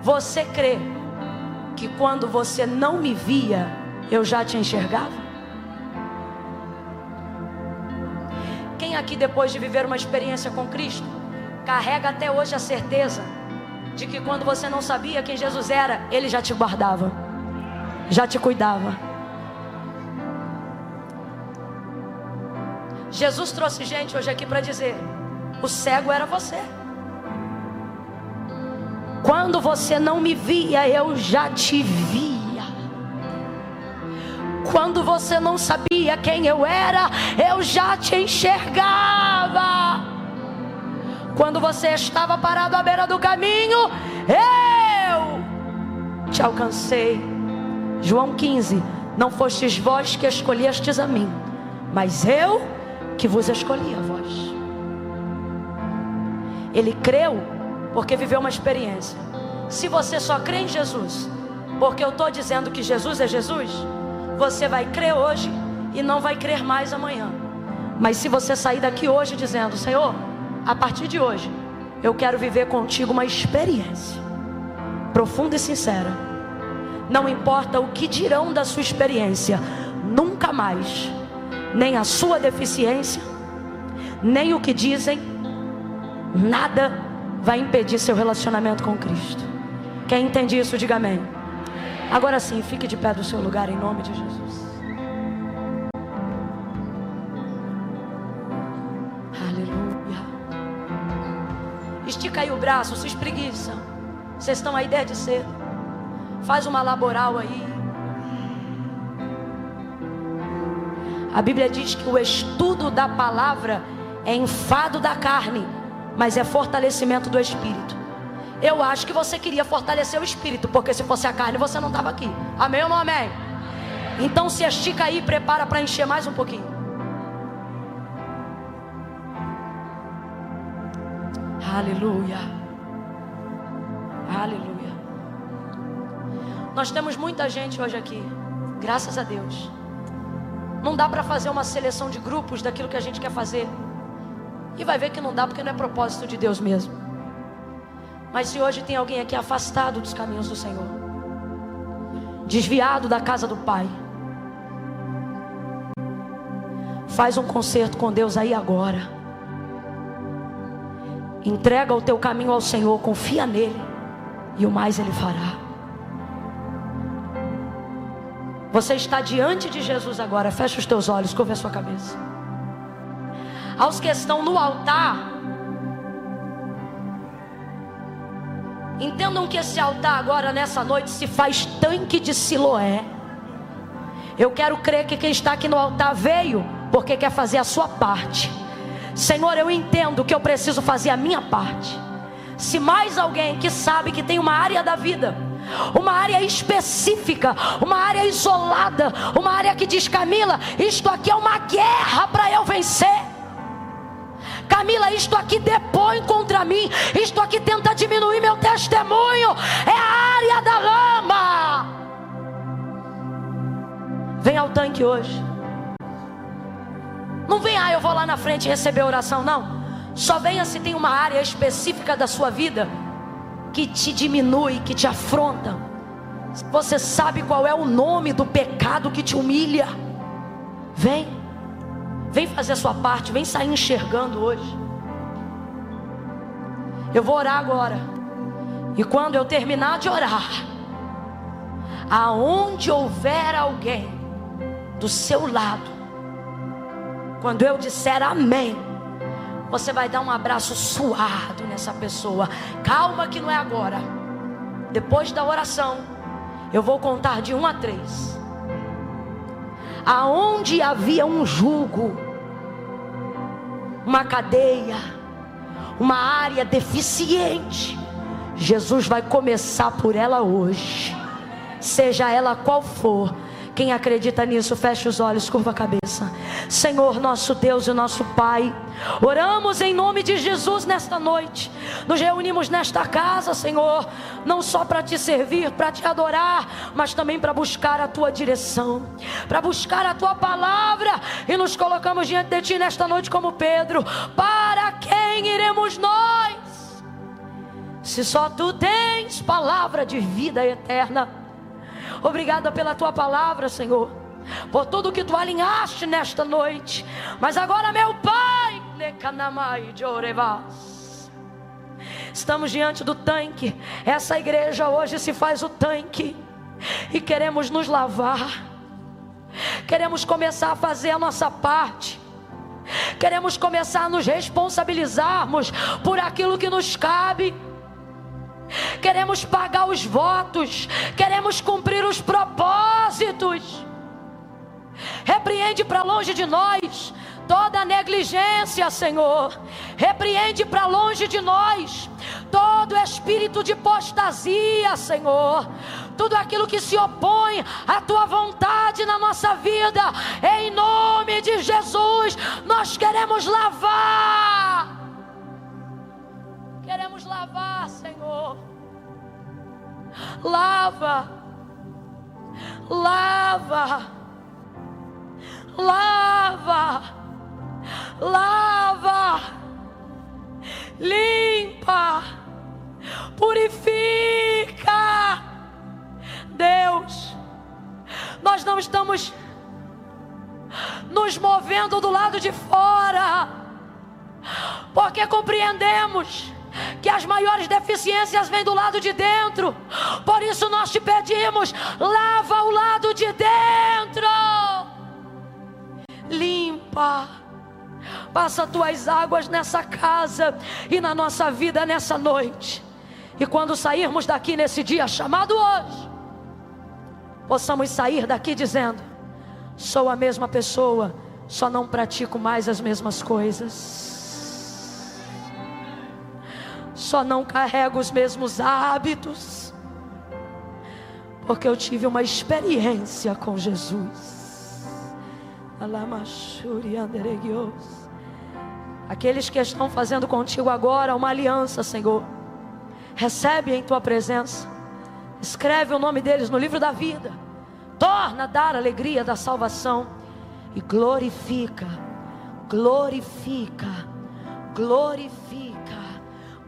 Você crê que quando você não me via, eu já te enxergava? Quem aqui, depois de viver uma experiência com Cristo, carrega até hoje a certeza de que quando você não sabia quem Jesus era, Ele já te guardava, já te cuidava? Jesus trouxe gente hoje aqui para dizer, o cego era você. Quando você não me via, eu já te via. Quando você não sabia quem eu era, eu já te enxergava. Quando você estava parado à beira do caminho, eu te alcancei. João 15, não fostes vós que escolhestes a mim, mas eu que vos escolhi a vós. Ele creu porque viveu uma experiência. Se você só crê em Jesus porque eu estou dizendo que Jesus é Jesus, você vai crer hoje e não vai crer mais amanhã. Mas se você sair daqui hoje dizendo, Senhor, a partir de hoje eu quero viver contigo uma experiência profunda e sincera, não importa o que dirão da sua experiência, nunca mais, nem a sua deficiência, nem o que dizem, nada vai impedir seu relacionamento com Cristo. Quem entende isso, diga amém. Agora sim, fique de pé do seu lugar em nome de Jesus. Aleluia. Estica aí o braço, se espreguiça. Vocês estão aí desde cedo. Faz uma laboral aí. A Bíblia diz que o estudo da palavra é enfado da carne, mas é fortalecimento do espírito. Eu acho que você queria fortalecer o espírito, porque se fosse a carne você não estava aqui. Amém ou não amém? Então se estica aí e prepara para encher mais um pouquinho. Aleluia. Aleluia. Nós temos muita gente hoje aqui, graças a Deus. Não dá para fazer uma seleção de grupos daquilo que a gente quer fazer. E vai ver que não dá, porque não é propósito de Deus mesmo. Mas se hoje tem alguém aqui afastado dos caminhos do Senhor, desviado da casa do Pai, faz um concerto com Deus aí agora. Entrega o teu caminho ao Senhor, confia nele, e o mais Ele fará. Você está diante de Jesus agora. Fecha os teus olhos, curva a sua cabeça. Aos que estão no altar, entendam que esse altar agora, nessa noite, se faz tanque de Siloé. Eu quero crer que quem está aqui no altar veio porque quer fazer a sua parte. Senhor, eu entendo que eu preciso fazer a minha parte. Se mais alguém que sabe que tem uma área da vida, uma área específica, uma área isolada, uma área que diz: Camila, isto aqui é uma guerra para eu vencer. Camila, isto aqui depõe contra mim, isto aqui tenta diminuir meu testemunho, é a área da lama. Vem ao tanque hoje. Não venha, eu vou lá na frente receber oração, não. Só venha se tem uma área específica da sua vida que te diminui, que te afronta. Você sabe qual é o nome do pecado que te humilha. Vem fazer a sua parte, vem sair enxergando hoje. Eu vou orar agora, e quando eu terminar de orar, aonde houver alguém do seu lado, quando eu disser amém, você vai dar um abraço suado nessa pessoa. Calma que não é agora. Depois da oração, eu vou contar de 1 a 3. Aonde havia um jugo, uma cadeia, uma área deficiente, Jesus vai começar por ela hoje. Seja ela qual for. Quem acredita nisso, feche os olhos, curva a cabeça. Senhor, nosso Deus e nosso Pai, oramos em nome de Jesus nesta noite. Nos reunimos nesta casa, Senhor, não só para te servir, para te adorar, mas também para buscar a tua direção, para buscar a tua palavra. E nos colocamos diante de ti nesta noite como Pedro. Para quem iremos nós, se só tu tens palavra de vida eterna? Obrigada pela tua palavra, Senhor, por tudo que tu alinhaste nesta noite. Mas agora, meu Pai, estamos diante do tanque. Essa igreja hoje se faz o tanque, e queremos nos lavar. Queremos começar a fazer a nossa parte. Queremos começar a nos responsabilizarmos por aquilo que nos cabe. Queremos pagar os votos, queremos cumprir os propósitos. Repreende para longe de nós toda negligência, Senhor. Repreende para longe de nós todo espírito de apostasia, Senhor. Tudo aquilo que se opõe à tua vontade na nossa vida, em nome de Jesus, nós queremos lavar. Queremos lavar, Senhor. Lava, lava, lava, lava, limpa, purifica. Deus, nós não estamos nos movendo do lado de fora, porque compreendemos que as maiores deficiências vêm do lado de dentro. Por isso nós te pedimos: lava o lado de dentro, limpa, passa tuas águas nessa casa e na nossa vida nessa noite. E quando sairmos daqui nesse dia chamado hoje, possamos sair daqui dizendo: sou a mesma pessoa, só não pratico mais as mesmas coisas. só não carrego os mesmos hábitos, porque eu tive uma experiência com Jesus. Aqueles que estão fazendo contigo agora uma aliança, Senhor, recebe em tua presença, escreve o nome deles no livro da vida, torna a dar a alegria da salvação e glorifica, glorifica, glorifica,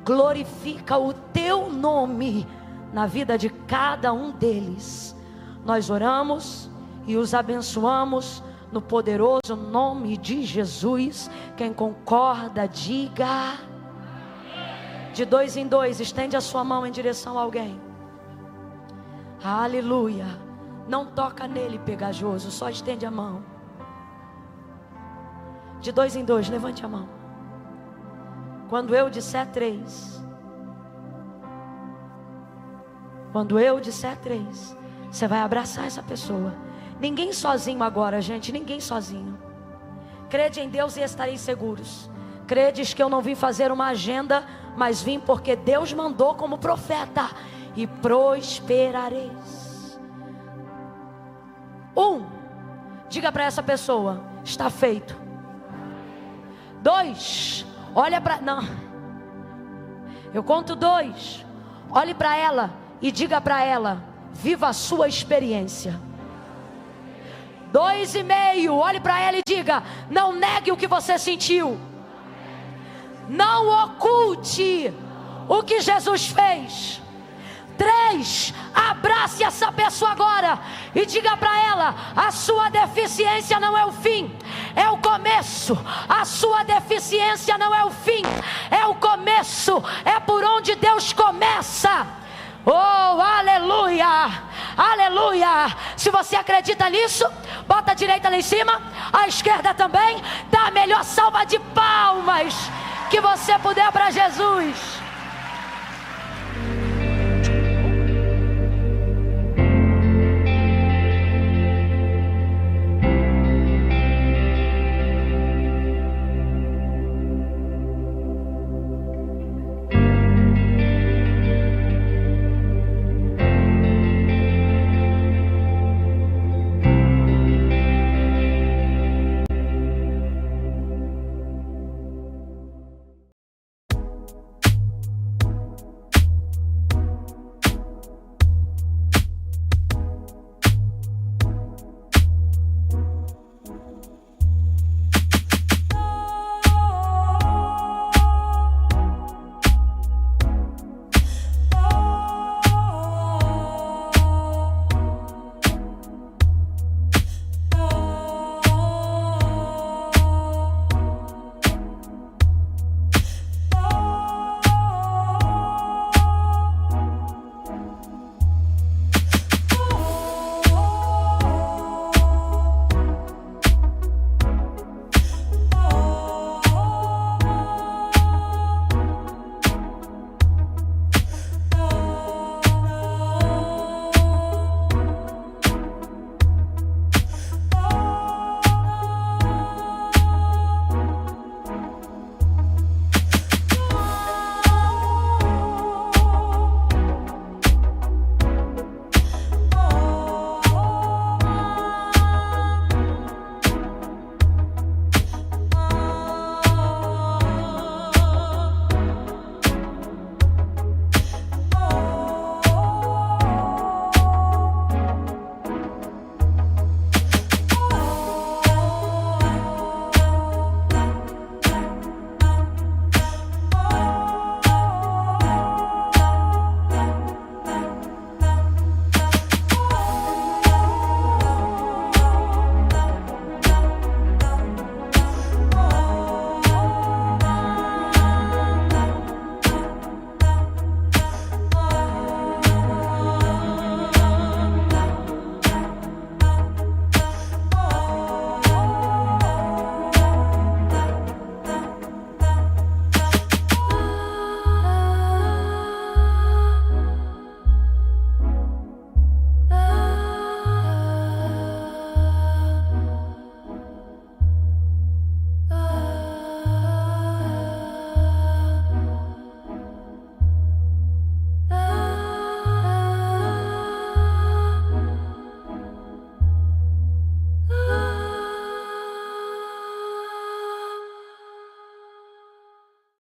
glorifica o teu nome na vida de cada um deles. Nós oramos e os abençoamos no poderoso nome de Jesus. Quem concorda, diga. De 2 em 2, estende a sua mão em direção a alguém. Aleluia. Não toca nele, pegajoso, só estende a mão. De 2 em 2, levante a mão. Quando eu disser 3, quando eu disser 3, você vai abraçar essa pessoa. Ninguém sozinho agora, gente, ninguém sozinho. Crede em Deus e estareis seguros. Credes que eu não vim fazer uma agenda, mas vim porque Deus mandou como profeta, e prosperareis. 1, diga para essa pessoa: está feito. 2, olha para... Não, eu conto 2. Olhe para ela e diga para ela: viva a sua experiência. 2,5, olhe para ela e diga: não negue o que você sentiu. Não oculte o que Jesus fez. 3, abrace essa pessoa agora e diga para ela: a sua deficiência não é o fim, é o começo. A sua deficiência não é o fim, é o começo. É por onde Deus começa. Oh, aleluia, aleluia. Se você acredita nisso, bota a direita lá em cima, a esquerda também. Dá a melhor salva de palmas que você puder para Jesus.